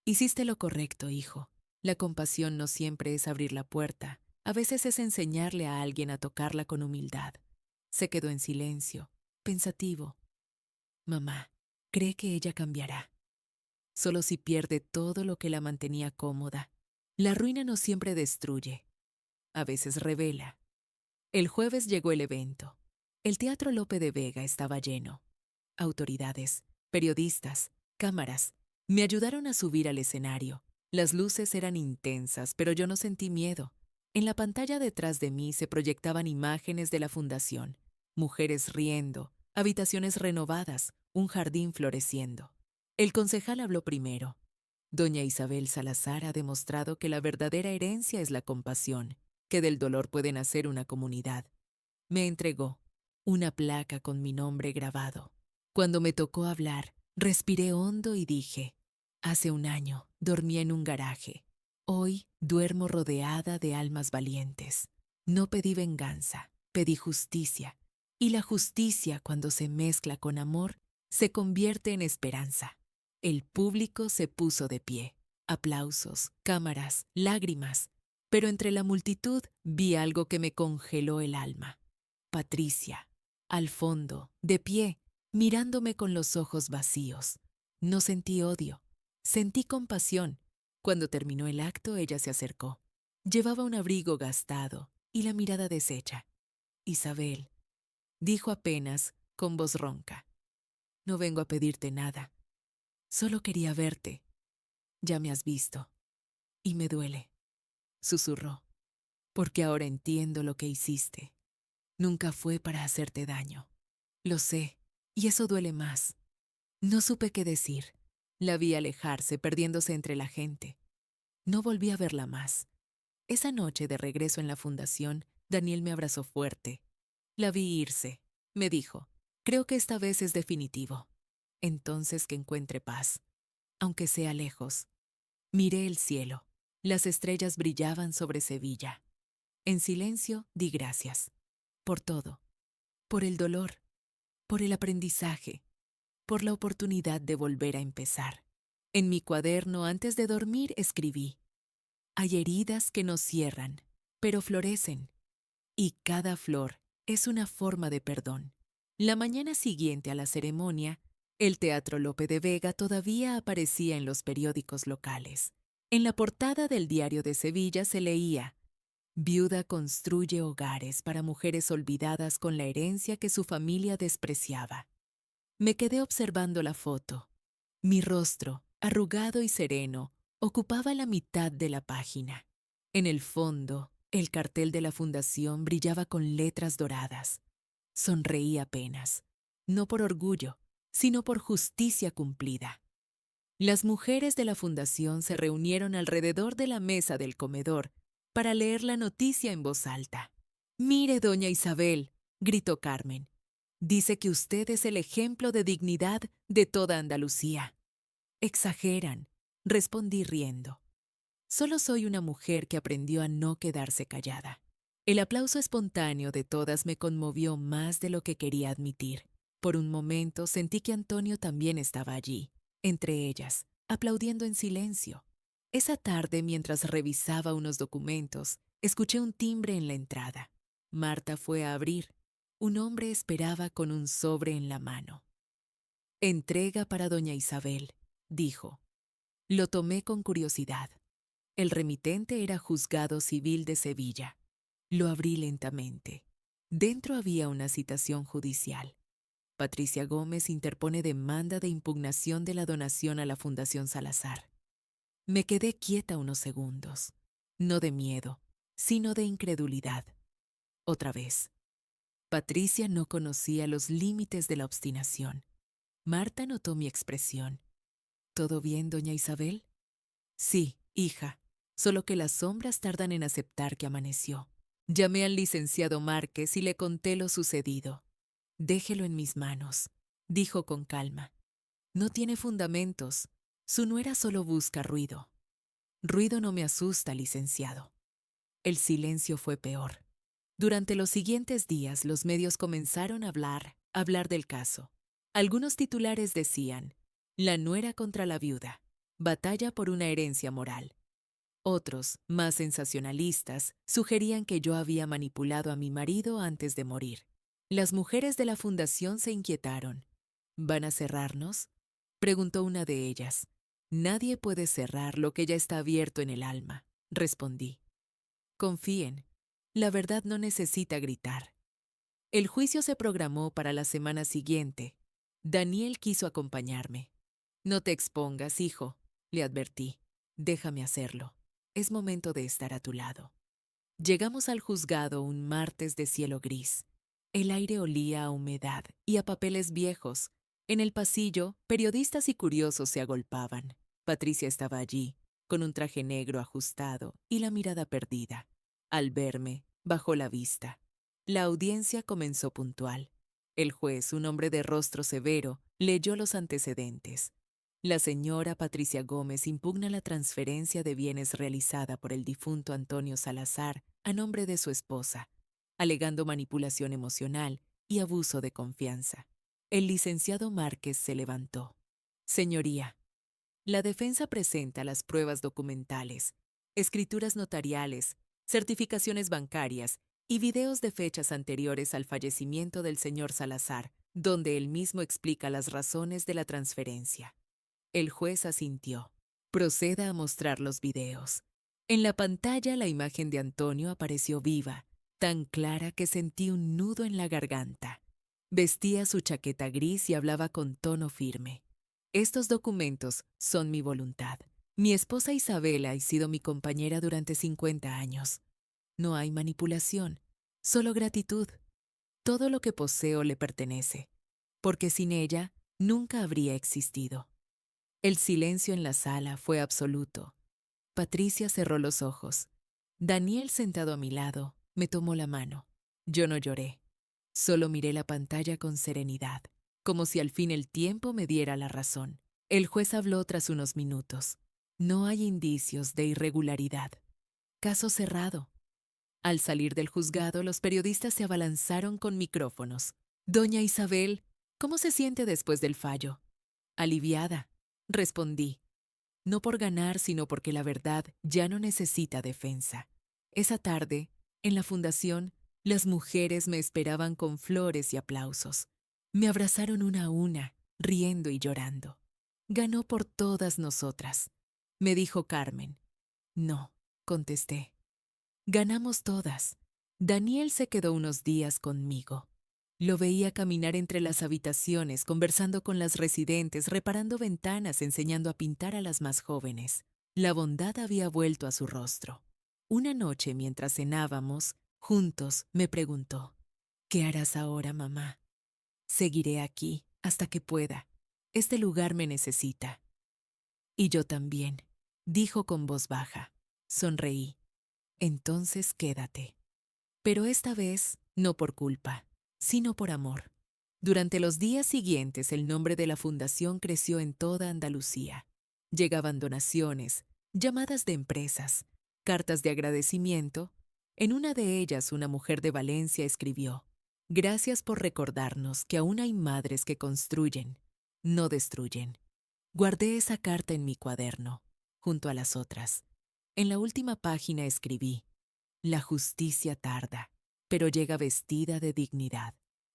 «Hiciste lo correcto, hijo. La compasión no siempre es abrir la puerta. A veces es enseñarle a alguien a tocarla con humildad». Se quedó en silencio, pensativo. «Mamá, cree que ella cambiará. Solo si pierde todo lo que la mantenía cómoda. La ruina no siempre destruye. A veces revela». El jueves llegó el evento. El Teatro Lope de Vega estaba lleno. Autoridades, periodistas, cámaras, me ayudaron a subir al escenario. Las luces eran intensas, pero yo no sentí miedo. En la pantalla detrás de mí se proyectaban imágenes de la fundación, mujeres riendo, habitaciones renovadas, un jardín floreciendo. El concejal habló primero. «Doña Isabel Salazar ha demostrado que la verdadera herencia es la compasión, que del dolor puede nacer una comunidad». Me entregó una placa con mi nombre grabado. Cuando me tocó hablar, respiré hondo y dije: «Hace un año dormía en un garaje. Hoy duermo rodeada de almas valientes. No pedí venganza, pedí justicia. Y la justicia, cuando se mezcla con amor, se convierte en esperanza». El público se puso de pie. Aplausos, cámaras, lágrimas. Pero entre la multitud vi algo que me congeló el alma. Patricia, al fondo, de pie, mirándome con los ojos vacíos. No sentí odio, sentí compasión. Cuando terminó el acto, ella se acercó. Llevaba un abrigo gastado y la mirada deshecha. «Isabel», dijo apenas, con voz ronca, «no vengo a pedirte nada. Solo quería verte. Ya me has visto. Y me duele», susurró, «porque ahora entiendo lo que hiciste. Nunca fue para hacerte daño. Lo sé, y eso duele más». No supe qué decir. La vi alejarse, perdiéndose entre la gente. No volví a verla más. Esa noche, de regreso en la fundación, Daniel me abrazó fuerte. La vi irse. Me dijo: «Creo que esta vez es definitivo. Entonces que encuentre paz, aunque sea lejos». Miré el cielo. Las estrellas brillaban sobre Sevilla. En silencio di gracias. Por todo. Por el dolor. Por el aprendizaje. Por la oportunidad de volver a empezar. En mi cuaderno, antes de dormir, escribí: «Hay heridas que no cierran, pero florecen. Y cada flor es una forma de perdón». La mañana siguiente a la ceremonia, el Teatro Lope de Vega todavía aparecía en los periódicos locales. En la portada del Diario de Sevilla se leía: «Viuda construye hogares para mujeres olvidadas con la herencia que su familia despreciaba». Me quedé observando la foto. Mi rostro, arrugado y sereno, ocupaba la mitad de la página. En el fondo, el cartel de la fundación brillaba con letras doradas. Sonreí apenas, no por orgullo, sino por justicia cumplida. Las mujeres de la fundación se reunieron alrededor de la mesa del comedor para leer la noticia en voz alta. «Mire, doña Isabel», gritó Carmen. «Dice que usted es el ejemplo de dignidad de toda Andalucía». «Exageran», respondí riendo. Solo soy una mujer que aprendió a no quedarse callada. El aplauso espontáneo de todas me conmovió más de lo que quería admitir. Por un momento sentí que Antonio también estaba allí, entre ellas, aplaudiendo en silencio. Esa tarde, mientras revisaba unos documentos, escuché un timbre en la entrada. Marta fue a abrir. Un hombre esperaba con un sobre en la mano. «Entrega para doña Isabel», dijo. Lo tomé con curiosidad. El remitente era Juzgado Civil de Sevilla. Lo abrí lentamente. Dentro había una citación judicial. Patricia Gómez interpone demanda de impugnación de la donación a la Fundación Salazar. Me quedé quieta unos segundos, no de miedo, sino de incredulidad. Otra vez. Patricia no conocía los límites de la obstinación. Marta notó mi expresión. «¿Todo bien, doña Isabel?» «Sí, hija, solo que las sombras tardan en aceptar que amaneció». Llamé al licenciado Márquez y le conté lo sucedido. «Déjelo en mis manos», dijo con calma. «No tiene fundamentos. Su nuera solo busca ruido». «Ruido no me asusta, licenciado». El silencio fue peor. Durante los siguientes días los medios comenzaron a hablar del caso. Algunos titulares decían: «La nuera contra la viuda. Batalla por una herencia moral». Otros, más sensacionalistas, sugerían que yo había manipulado a mi marido antes de morir. Las mujeres de la fundación se inquietaron. «¿Van a cerrarnos?», preguntó una de ellas. «Nadie puede cerrar lo que ya está abierto en el alma», respondí. «Confíen, la verdad no necesita gritar». El juicio se programó para la semana siguiente. Daniel quiso acompañarme. «No te expongas, hijo», le advertí. «Déjame hacerlo. Es momento de estar a tu lado». Llegamos al juzgado un martes de cielo gris. El aire olía a humedad y a papeles viejos. En el pasillo, periodistas y curiosos se agolpaban. Patricia estaba allí, con un traje negro ajustado y la mirada perdida. Al verme, bajó la vista. La audiencia comenzó puntual. El juez, un hombre de rostro severo, leyó los antecedentes. La señora Patricia Gómez impugna la transferencia de bienes realizada por el difunto Antonio Salazar a nombre de su esposa, alegando manipulación emocional y abuso de confianza. El licenciado Márquez se levantó. «Señoría, la defensa presenta las pruebas documentales, escrituras notariales, certificaciones bancarias y videos de fechas anteriores al fallecimiento del señor Salazar, donde él mismo explica las razones de la transferencia». El juez asintió. «Proceda a mostrar los videos». En la pantalla la imagen de Antonio apareció viva, tan clara que sentí un nudo en la garganta. Vestía su chaqueta gris y hablaba con tono firme. «Estos documentos son mi voluntad. Mi esposa Isabela ha sido mi compañera durante 50 años. No hay manipulación, solo gratitud. Todo lo que poseo le pertenece, porque sin ella nunca habría existido». El silencio en la sala fue absoluto. Patricia cerró los ojos. Daniel, sentado a mi lado, me tomó la mano. Yo no lloré. Solo miré la pantalla con serenidad, como si al fin el tiempo me diera la razón. El juez habló tras unos minutos. «No hay indicios de irregularidad. Caso cerrado». Al salir del juzgado, los periodistas se abalanzaron con micrófonos. «Doña Isabel, ¿cómo se siente después del fallo?» «Aliviada», respondí. No por ganar, sino porque la verdad ya no necesita defensa. Esa tarde, en la fundación, las mujeres me esperaban con flores y aplausos. Me abrazaron una a una, riendo y llorando. «Ganó por todas nosotras», me dijo Carmen. «No», contesté. «Ganamos todas». Daniel se quedó unos días conmigo. Lo veía caminar entre las habitaciones, conversando con las residentes, reparando ventanas, enseñando a pintar a las más jóvenes. La bondad había vuelto a su rostro. Una noche, mientras cenábamos, juntos, me preguntó: «¿Qué harás ahora, mamá?» «Seguiré aquí, hasta que pueda. Este lugar me necesita». «Y yo también», dijo con voz baja. Sonreí. entonces quédate. Pero esta vez no por culpa, sino por amor. Durante los días siguientes el nombre de la fundación creció en toda Andalucía. Llegaban donaciones, llamadas de empresas, cartas de agradecimiento. En una de ellas una mujer de Valencia escribió: «Gracias por recordarnos que aún hay madres que construyen, no destruyen». Guardé esa carta en mi cuaderno, junto a las otras. En la última página escribí: «La justicia tarda, pero llega vestida de dignidad».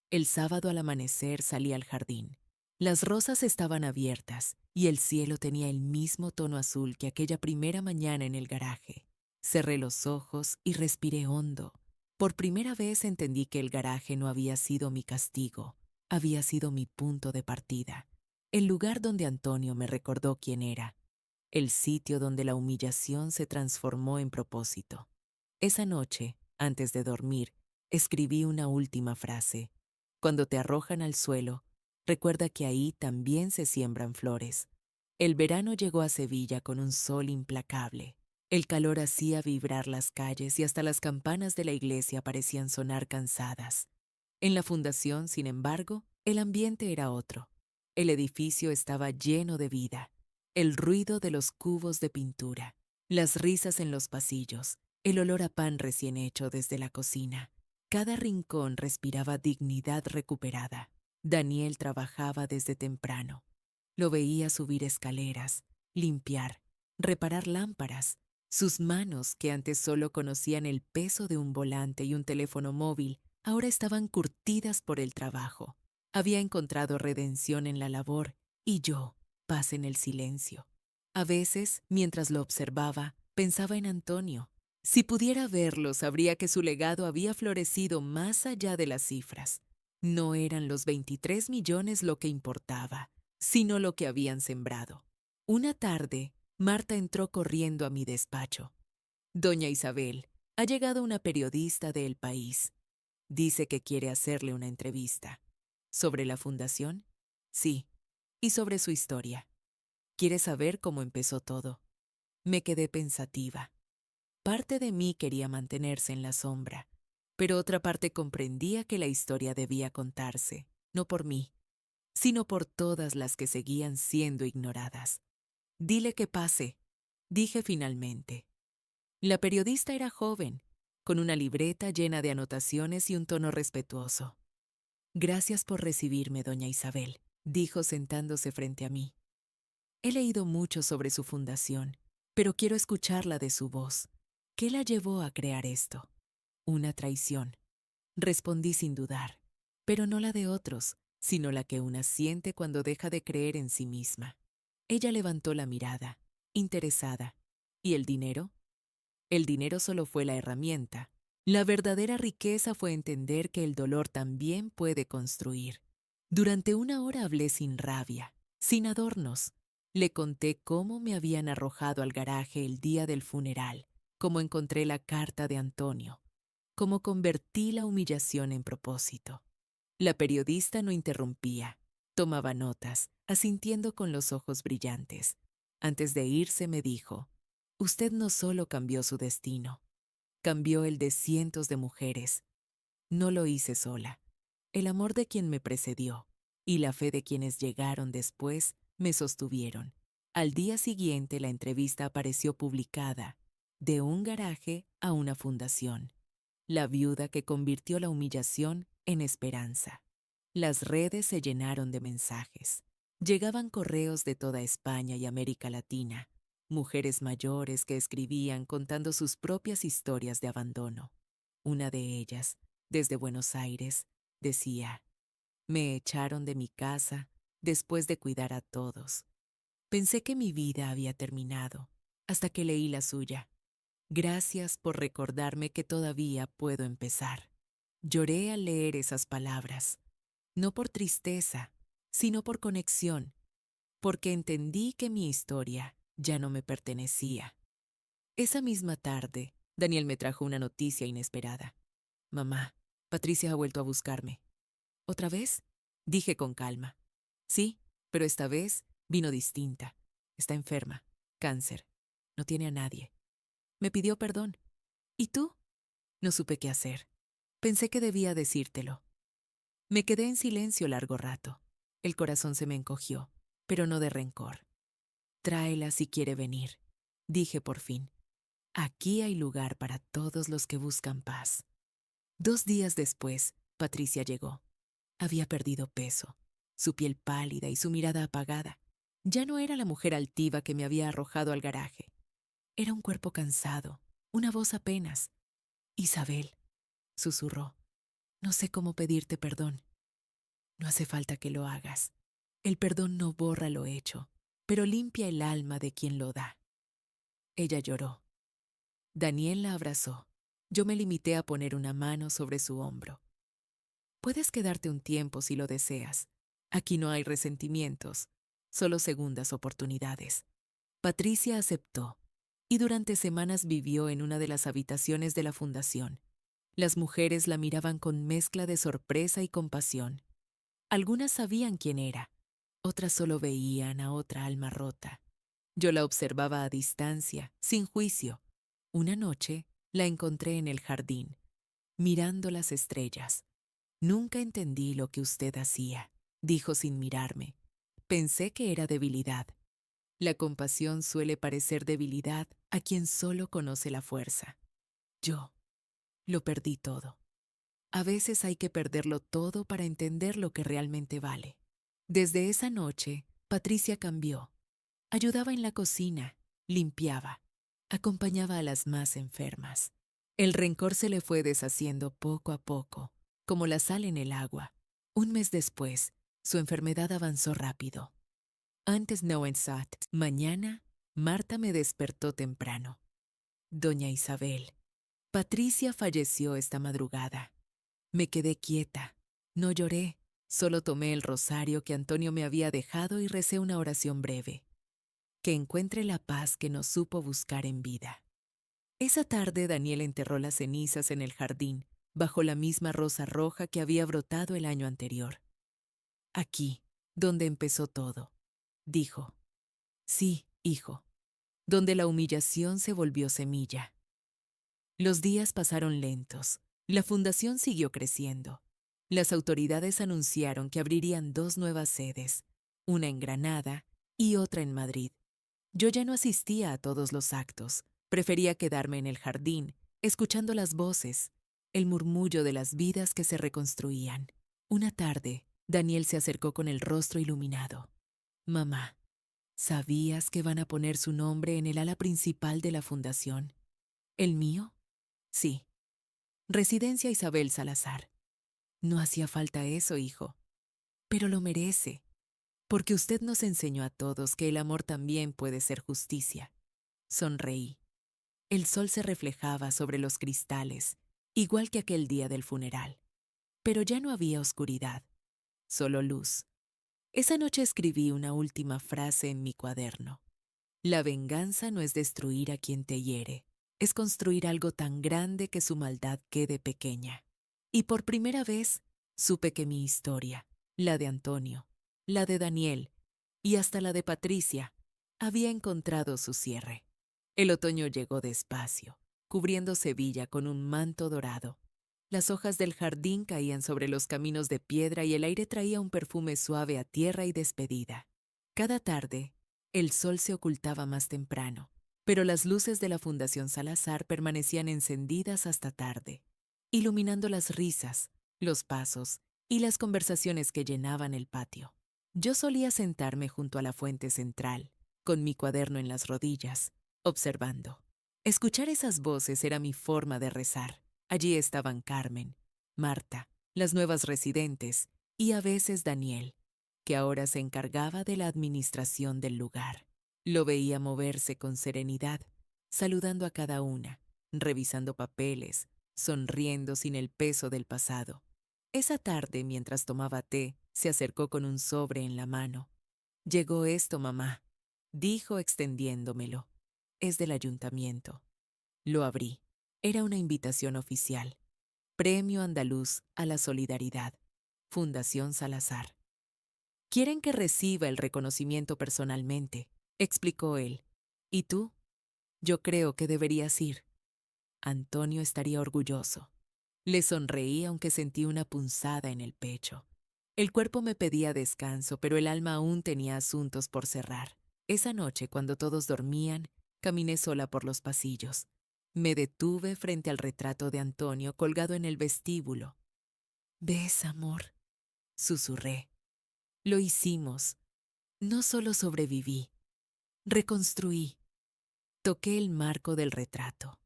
El sábado al amanecer salí al jardín. Las rosas estaban abiertas y el cielo tenía el mismo tono azul que aquella primera mañana en el garaje. Cerré los ojos y respiré hondo. Por primera vez entendí que el garaje no había sido mi castigo, había sido mi punto de partida, el lugar donde Antonio me recordó quién era, el sitio donde la humillación se transformó en propósito. Esa noche, antes de dormir, escribí una última frase. Cuando te arrojan al suelo, recuerda que ahí también se siembran flores. El verano llegó a Sevilla con un sol implacable. El calor hacía vibrar las calles y hasta las campanas de la iglesia parecían sonar cansadas. En la fundación, sin embargo, el ambiente era otro. El edificio estaba lleno de vida. El ruido de los cubos de pintura, las risas en los pasillos, el olor a pan recién hecho desde la cocina. Cada rincón respiraba dignidad recuperada. Daniel trabajaba desde temprano. Lo veía subir escaleras, limpiar, reparar lámparas. Sus manos, que antes solo conocían el peso de un volante y un teléfono móvil, ahora estaban curtidas por el trabajo. Había encontrado redención en la labor y yo, paz en el silencio. A veces, mientras lo observaba, pensaba en Antonio. Si pudiera verlo, sabría que su legado había florecido más allá de las cifras. No eran los 23 millones lo que importaba, sino lo que habían sembrado. Una tarde, Marta entró corriendo a mi despacho. «Doña Isabel, ha llegado una periodista de El País. Dice que quiere hacerle una entrevista». «¿Sobre la fundación?» «Sí, y sobre su historia. Quiere saber cómo empezó todo». Me quedé pensativa. Parte de mí quería mantenerse en la sombra, pero otra parte comprendía que la historia debía contarse, no por mí, sino por todas las que seguían siendo ignoradas. «Dile que pase», dije finalmente. La periodista era joven, con una libreta llena de anotaciones y un tono respetuoso. «Gracias por recibirme, doña Isabel», dijo sentándose frente a mí. «He leído mucho sobre su fundación, pero quiero escucharla de su voz. ¿Qué la llevó a crear esto?» «Una traición», respondí sin dudar, pero no la de otros, sino la que una siente cuando deja de creer en sí misma. Ella levantó la mirada, interesada. «¿Y el dinero?» «El dinero solo fue la herramienta. La verdadera riqueza fue entender que el dolor también puede construir». Durante una hora hablé sin rabia, sin adornos. Le conté cómo me habían arrojado al garaje el día del funeral, cómo encontré la carta de Antonio, cómo convertí la humillación en propósito. La periodista no interrumpía, tomaba notas, asintiendo con los ojos brillantes. Antes de irse me dijo: «Usted no solo cambió su destino, cambió el de cientos de mujeres. No lo hice sola. El amor de quien me precedió y la fe de quienes llegaron después me sostuvieron». Al día siguiente la entrevista apareció publicada: «De un garaje a una fundación. La viuda que convirtió la humillación en esperanza». Las redes se llenaron de mensajes. Llegaban correos de toda España y América Latina, mujeres mayores que escribían contando sus propias historias de abandono. Una de ellas, desde Buenos Aires, decía: «Me echaron de mi casa después de cuidar a todos. Pensé que mi vida había terminado, hasta que leí la suya. Gracias por recordarme que todavía puedo empezar». Lloré al leer esas palabras, no por tristeza, sino por conexión, porque entendí que mi historia ya no me pertenecía. Esa misma tarde, Daniel me trajo una noticia inesperada. «Mamá, Patricia ha vuelto a buscarme». «¿Otra vez?», dije con calma. «Sí, pero esta vez vino distinta. Está enferma, cáncer. No tiene a nadie. Me pidió perdón». ¿Y tú? No supe qué hacer. Pensé que debía decírtelo. Me quedé en silencio largo rato. El corazón se me encogió, pero no de rencor. Tráela si quiere venir, dije por fin. Aquí hay lugar para todos los que buscan paz. 2 días después, Patricia llegó. Había perdido peso, su piel pálida y su mirada apagada. Ya no era la mujer altiva que me había arrojado al garaje. Era un cuerpo cansado, una voz apenas. Isabel, susurró, no sé cómo pedirte perdón. No hace falta que lo hagas. El perdón no borra lo hecho, pero limpia el alma de quien lo da. Ella lloró. Daniel la abrazó. Yo me limité a poner una mano sobre su hombro. Puedes quedarte un tiempo si lo deseas. Aquí no hay resentimientos, solo segundas oportunidades. Patricia aceptó, y durante semanas vivió en una de las habitaciones de la fundación. Las mujeres la miraban con mezcla de sorpresa y compasión. Algunas sabían quién era, otras solo veían a otra alma rota. Yo la observaba a distancia, sin juicio. Una noche la encontré en el jardín, mirando las estrellas. Nunca entendí lo que usted hacía, dijo sin mirarme. Pensé que era debilidad. La compasión suele parecer debilidad a quien solo conoce la fuerza. Yo lo perdí todo. A veces hay que perderlo todo para entender lo que realmente vale. Desde esa noche, Patricia cambió. Ayudaba en la cocina, limpiaba, acompañaba a las más enfermas. El rencor se le fue deshaciendo poco a poco, como la sal en el agua. Un mes después, su enfermedad avanzó rápido. Antes no pensat, mañana, Marta me despertó temprano. Doña Isabel, Patricia falleció esta madrugada. Me quedé quieta, no lloré, solo tomé el rosario que Antonio me había dejado y recé una oración breve. Que encuentre la paz que no supo buscar en vida. Esa tarde Daniel enterró las cenizas en el jardín, bajo la misma rosa roja que había brotado el año anterior. Aquí, donde empezó todo, dijo. Sí, hijo, donde la humillación se volvió semilla. Los días pasaron lentos. La fundación siguió creciendo. Las autoridades anunciaron que abrirían 2 nuevas sedes, una en Granada y otra en Madrid. Yo ya no asistía a todos los actos. Prefería quedarme en el jardín, escuchando las voces, el murmullo de las vidas que se reconstruían. Una tarde, Daniel se acercó con el rostro iluminado. Mamá, ¿sabías que van a poner su nombre en el ala principal de la fundación? ¿El mío? Sí. Residencia Isabel Salazar. No hacía falta eso, hijo. Pero lo merece, porque usted nos enseñó a todos que el amor también puede ser justicia. Sonreí. El sol se reflejaba sobre los cristales, igual que aquel día del funeral. Pero ya no había oscuridad, solo luz. Esa noche escribí una última frase en mi cuaderno. La venganza no es destruir a quien te hiere, es construir algo tan grande que su maldad quede pequeña. Y por primera vez supe que mi historia, la de Antonio, la de Daniel y hasta la de Patricia, había encontrado su cierre. El otoño llegó despacio, cubriendo Sevilla con un manto dorado. Las hojas del jardín caían sobre los caminos de piedra y el aire traía un perfume suave a tierra y despedida. Cada tarde, el sol se ocultaba más temprano, pero las luces de la Fundación Salazar permanecían encendidas hasta tarde, iluminando las risas, los pasos y las conversaciones que llenaban el patio. Yo solía sentarme junto a la fuente central, con mi cuaderno en las rodillas, observando. Escuchar esas voces era mi forma de rezar. Allí estaban Carmen, Marta, las nuevas residentes y a veces Daniel, que ahora se encargaba de la administración del lugar. Lo veía moverse con serenidad, saludando a cada una, revisando papeles, sonriendo sin el peso del pasado. Esa tarde, mientras tomaba té, se acercó con un sobre en la mano. «Llegó esto, mamá», dijo extendiéndomelo. «Es del ayuntamiento». Lo abrí. Era una invitación oficial. Premio Andaluz a la Solidaridad. Fundación Salazar. «Quieren que reciba el reconocimiento personalmente», explicó él. «¿Y tú?» «Yo creo que deberías ir». Antonio estaría orgulloso. Le sonreí aunque sentí una punzada en el pecho. El cuerpo me pedía descanso, pero el alma aún tenía asuntos por cerrar. Esa noche, cuando todos dormían, caminé sola por los pasillos. Me detuve frente al retrato de Antonio colgado en el vestíbulo. «¿Ves, amor?», susurré. «Lo hicimos. No solo sobreviví, reconstruí». Toqué el marco del retrato.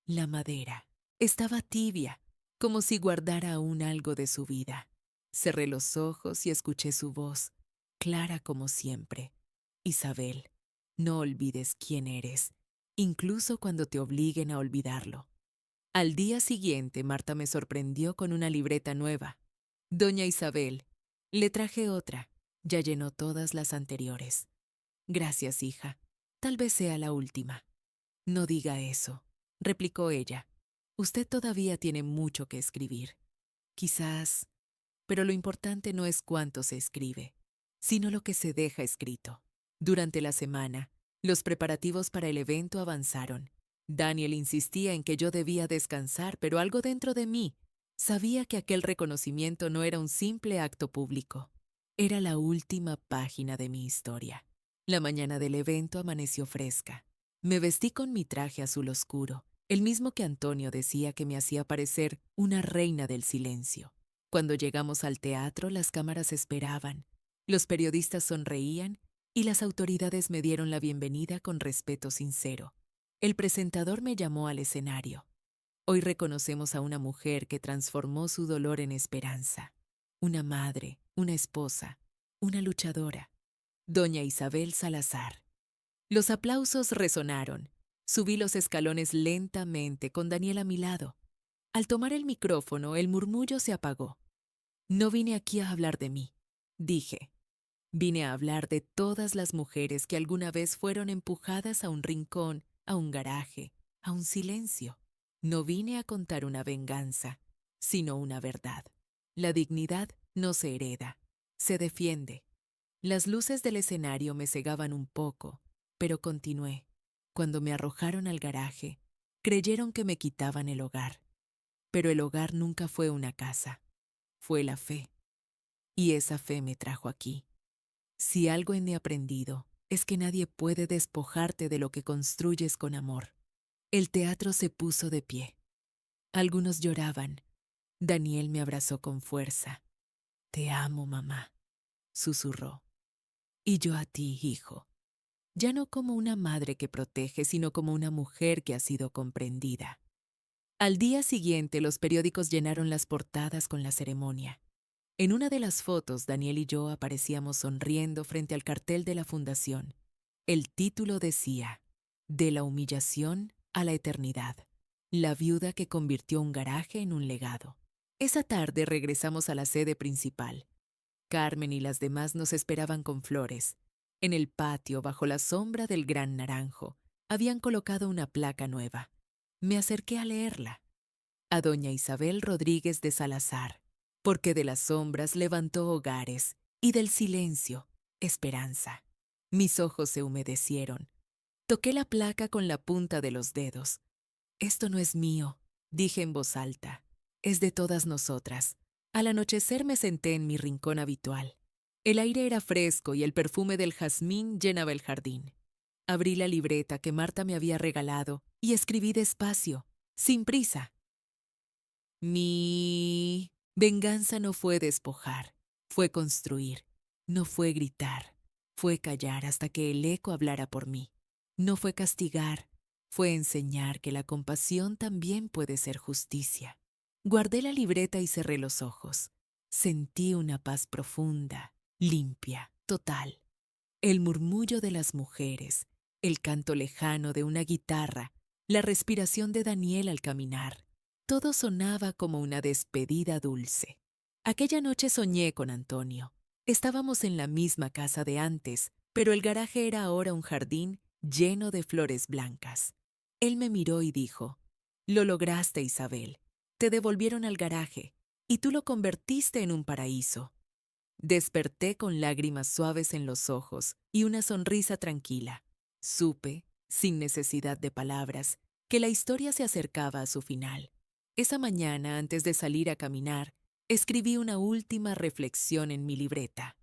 La madera estaba tibia, como si guardara aún algo de su vida. Cerré los ojos y escuché su voz, clara como siempre. «Isabel, no olvides quién eres, incluso cuando te obliguen a olvidarlo». Al día siguiente, Marta me sorprendió con una libreta nueva. «Doña Isabel, le traje otra. Ya llenó todas las anteriores». «Gracias, hija. Tal vez sea la última». «No diga eso», replicó ella. «Usted todavía tiene mucho que escribir. Quizás, pero lo importante no es cuánto se escribe, sino lo que se deja escrito». Durante la semana, los preparativos para el evento avanzaron. Daniel insistía en que yo debía descansar, pero algo dentro de mí sabía que aquel reconocimiento no era un simple acto público. Era la última página de mi historia. La mañana del evento amaneció fresca. Me vestí con mi traje azul oscuro, el mismo que Antonio decía que me hacía parecer una reina del silencio. Cuando llegamos al teatro, las cámaras esperaban, los periodistas sonreían y las autoridades me dieron la bienvenida con respeto sincero. El presentador me llamó al escenario. Hoy reconocemos a una mujer que transformó su dolor en esperanza. Una madre, una esposa, una luchadora. Doña Isabel Salazar. Los aplausos resonaron. Subí los escalones lentamente con Daniel a mi lado. Al tomar el micrófono, el murmullo se apagó. «No vine aquí a hablar de mí», dije. «Vine a hablar de todas las mujeres que alguna vez fueron empujadas a un rincón, a un garaje, a un silencio. No vine a contar una venganza, sino una verdad. La dignidad no se hereda, se defiende». Las luces del escenario me cegaban un poco, pero continué. Cuando me arrojaron al garaje, creyeron que me quitaban el hogar. Pero el hogar nunca fue una casa, fue la fe. Y esa fe me trajo aquí. Si algo he aprendido, es que nadie puede despojarte de lo que construyes con amor. El teatro se puso de pie. Algunos lloraban. Daniel me abrazó con fuerza. «Te amo, mamá», susurró. «Y yo a ti, hijo. Ya no como una madre que protege, sino como una mujer que ha sido comprendida». Al día siguiente, los periódicos llenaron las portadas con la ceremonia. En una de las fotos, Daniel y yo aparecíamos sonriendo frente al cartel de la fundación. El título decía: «De la humillación a la eternidad. La viuda que convirtió un garaje en un legado». Esa tarde regresamos a la sede principal. Carmen y las demás nos esperaban con flores. En el patio, bajo la sombra del gran naranjo, habían colocado una placa nueva. Me acerqué a leerla. «A doña Isabel Rodríguez de Salazar, porque de las sombras levantó hogares y del silencio, esperanza». Mis ojos se humedecieron. Toqué la placa con la punta de los dedos. «Esto no es mío», dije en voz alta. «Es de todas nosotras». Al anochecer me senté en mi rincón habitual. El aire era fresco y el perfume del jazmín llenaba el jardín. Abrí la libreta que Marta me había regalado y escribí despacio, sin prisa. Mi venganza no fue despojar, fue construir. No fue gritar, fue callar hasta que el eco hablara por mí. No fue castigar, fue enseñar que la compasión también puede ser justicia. Guardé la libreta y cerré los ojos. Sentí una paz profunda, limpia, total. El murmullo de las mujeres, el canto lejano de una guitarra, la respiración de Daniel al caminar. Todo sonaba como una despedida dulce. Aquella noche soñé con Antonio. Estábamos en la misma casa de antes, pero el garaje era ahora un jardín lleno de flores blancas. Él me miró y dijo: «Lo lograste, Isabel. Te devolvieron al garaje, y tú lo convertiste en un paraíso». Desperté con lágrimas suaves en los ojos y una sonrisa tranquila. Supe, sin necesidad de palabras, que la historia se acercaba a su final. Esa mañana, antes de salir a caminar, escribí una última reflexión en mi libreta.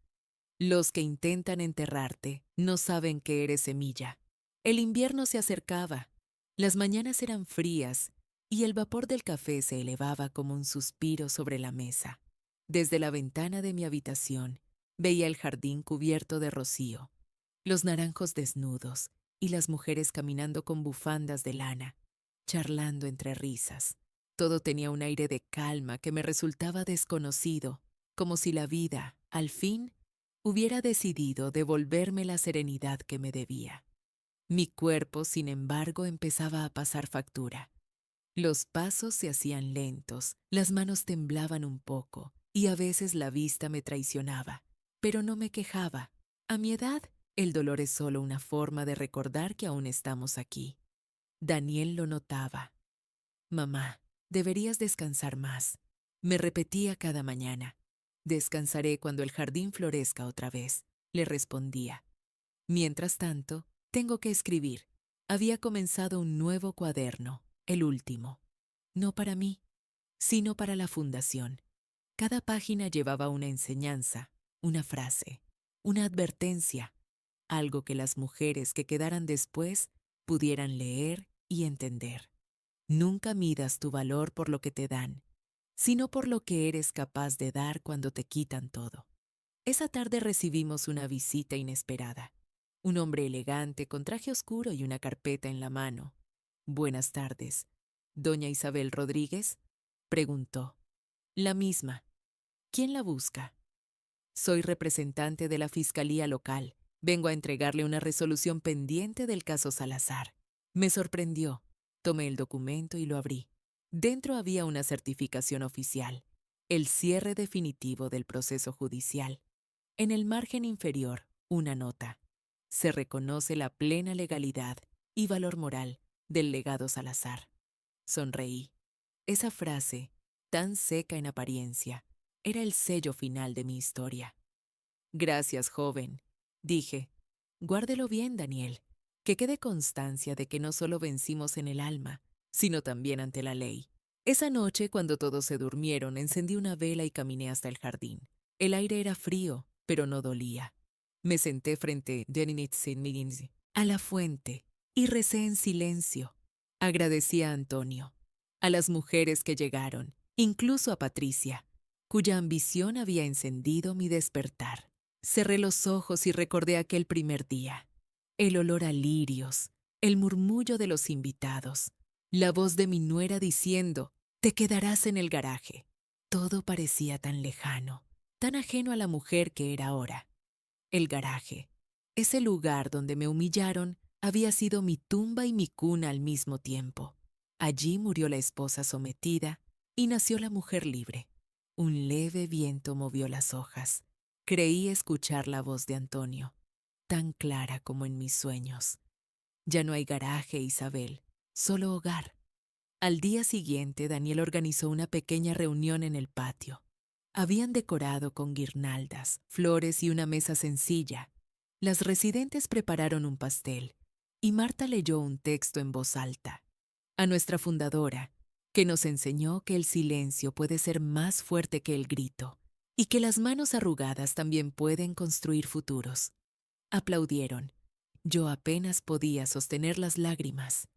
Los que intentan enterrarte no saben que eres semilla. El invierno se acercaba, las mañanas eran frías y el vapor del café se elevaba como un suspiro sobre la mesa. Desde la ventana de mi habitación veía el jardín cubierto de rocío, los naranjos desnudos y las mujeres caminando con bufandas de lana, charlando entre risas. Todo tenía un aire de calma que me resultaba desconocido, como si la vida, al fin, hubiera decidido devolverme la serenidad que me debía. Mi cuerpo, sin embargo, empezaba a pasar factura. Los pasos se hacían lentos, las manos temblaban un poco y a veces la vista me traicionaba, pero no me quejaba. A mi edad, el dolor es solo una forma de recordar que aún estamos aquí. Daniel lo notaba. Mamá, deberías descansar más. Me repetía cada mañana. Descansaré cuando el jardín florezca otra vez, le respondía. Mientras tanto, tengo que escribir. Había comenzado un nuevo cuaderno, el último. No para mí, sino para la fundación. Cada página llevaba una enseñanza, una frase, una advertencia, algo que las mujeres que quedaran después pudieran leer y entender. Nunca midas tu valor por lo que te dan, sino por lo que eres capaz de dar cuando te quitan todo. Esa tarde recibimos una visita inesperada. Un hombre elegante con traje oscuro y una carpeta en la mano. Buenas tardes. ¿Doña Isabel Rodríguez? Preguntó. La misma. ¿Quién la busca? Soy representante de la Fiscalía Local. Vengo a entregarle una resolución pendiente del caso Salazar. Me sorprendió. Tomé el documento y lo abrí. Dentro había una certificación oficial, el cierre definitivo del proceso judicial. En el margen inferior, una nota. Se reconoce la plena legalidad y valor moral del legado Salazar. Sonreí. Esa frase, tan seca en apariencia, era el sello final de mi historia. Gracias, joven, dije. Guárdelo bien, Daniel. Que quede constancia de que no solo vencimos en el alma, sino también ante la ley. Esa noche, cuando todos se durmieron, encendí una vela y caminé hasta el jardín. El aire era frío, pero no dolía. Me senté frente a la fuente y recé en silencio. Agradecí a Antonio, a las mujeres que llegaron, incluso a Patricia, cuya ambición había encendido mi despertar. Cerré los ojos y recordé aquel primer día. El olor a lirios, el murmullo de los invitados, la voz de mi nuera diciendo, «Te quedarás en el garaje». Todo parecía tan lejano, tan ajeno a la mujer que era ahora. El garaje, ese lugar donde me humillaron, había sido mi tumba y mi cuna al mismo tiempo. Allí murió la esposa sometida y nació la mujer libre. Un leve viento movió las hojas. Creí escuchar la voz de Antonio, tan clara como en mis sueños. Ya no hay garaje, Isabel, solo hogar. Al día siguiente, Daniel organizó una pequeña reunión en el patio. Habían decorado con guirnaldas, flores y una mesa sencilla. Las residentes prepararon un pastel y Marta leyó un texto en voz alta. A nuestra fundadora, que nos enseñó que el silencio puede ser más fuerte que el grito y que las manos arrugadas también pueden construir futuros. Aplaudieron. Yo apenas podía sostener las lágrimas.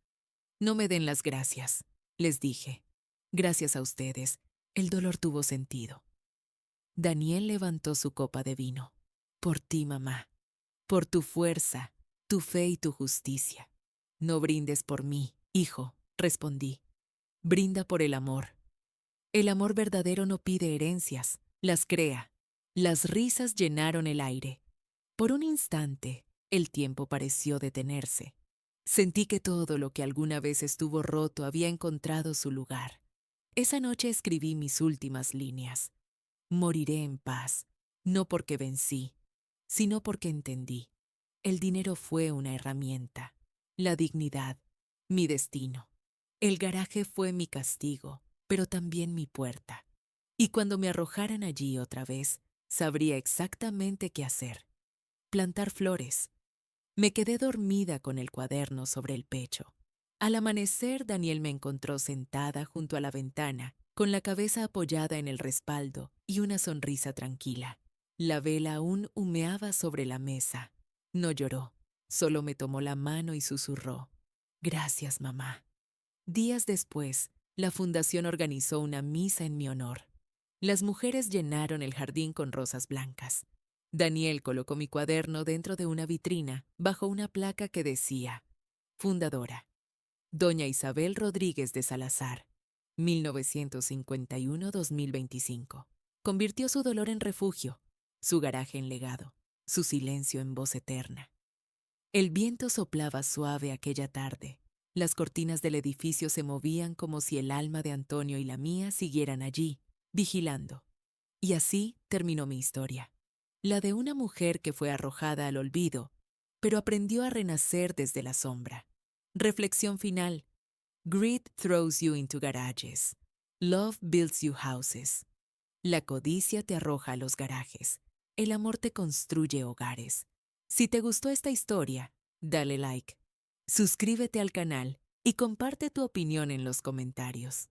No me den las gracias, les dije. Gracias a ustedes, el dolor tuvo sentido. Daniel levantó su copa de vino. Por ti, mamá. Por tu fuerza, tu fe y tu justicia. No brindes por mí, hijo, respondí. Brinda por el amor. El amor verdadero no pide herencias, las crea. Las risas llenaron el aire. Por un instante, el tiempo pareció detenerse. Sentí que todo lo que alguna vez estuvo roto había encontrado su lugar. Esa noche escribí mis últimas líneas. Moriré en paz, no porque vencí, sino porque entendí. El dinero fue una herramienta, la dignidad, mi destino. El garaje fue mi castigo, pero también mi puerta. Y cuando me arrojaran allí otra vez, sabría exactamente qué hacer. Plantar flores. Me quedé dormida con el cuaderno sobre el pecho. Al amanecer, Daniel me encontró sentada junto a la ventana, con la cabeza apoyada en el respaldo y una sonrisa tranquila. La vela aún humeaba sobre la mesa. No lloró, solo me tomó la mano y susurró: «Gracias, mamá». Días después, la fundación organizó una misa en mi honor. Las mujeres llenaron el jardín con rosas blancas. Daniel colocó mi cuaderno dentro de una vitrina, bajo una placa que decía: Fundadora, Doña Isabel Rodríguez de Salazar, 1951-2025. Convirtió su dolor en refugio, su garaje en legado, su silencio en voz eterna. El viento soplaba suave aquella tarde. Las cortinas del edificio se movían como si el alma de Antonio y la mía siguieran allí, vigilando. Y así terminó mi historia. La de una mujer que fue arrojada al olvido, pero aprendió a renacer desde la sombra. Reflexión final. Greed throws you into garages. Love builds you houses. La codicia te arroja a los garajes. El amor te construye hogares. Si te gustó esta historia, dale like, suscríbete al canal y comparte tu opinión en los comentarios.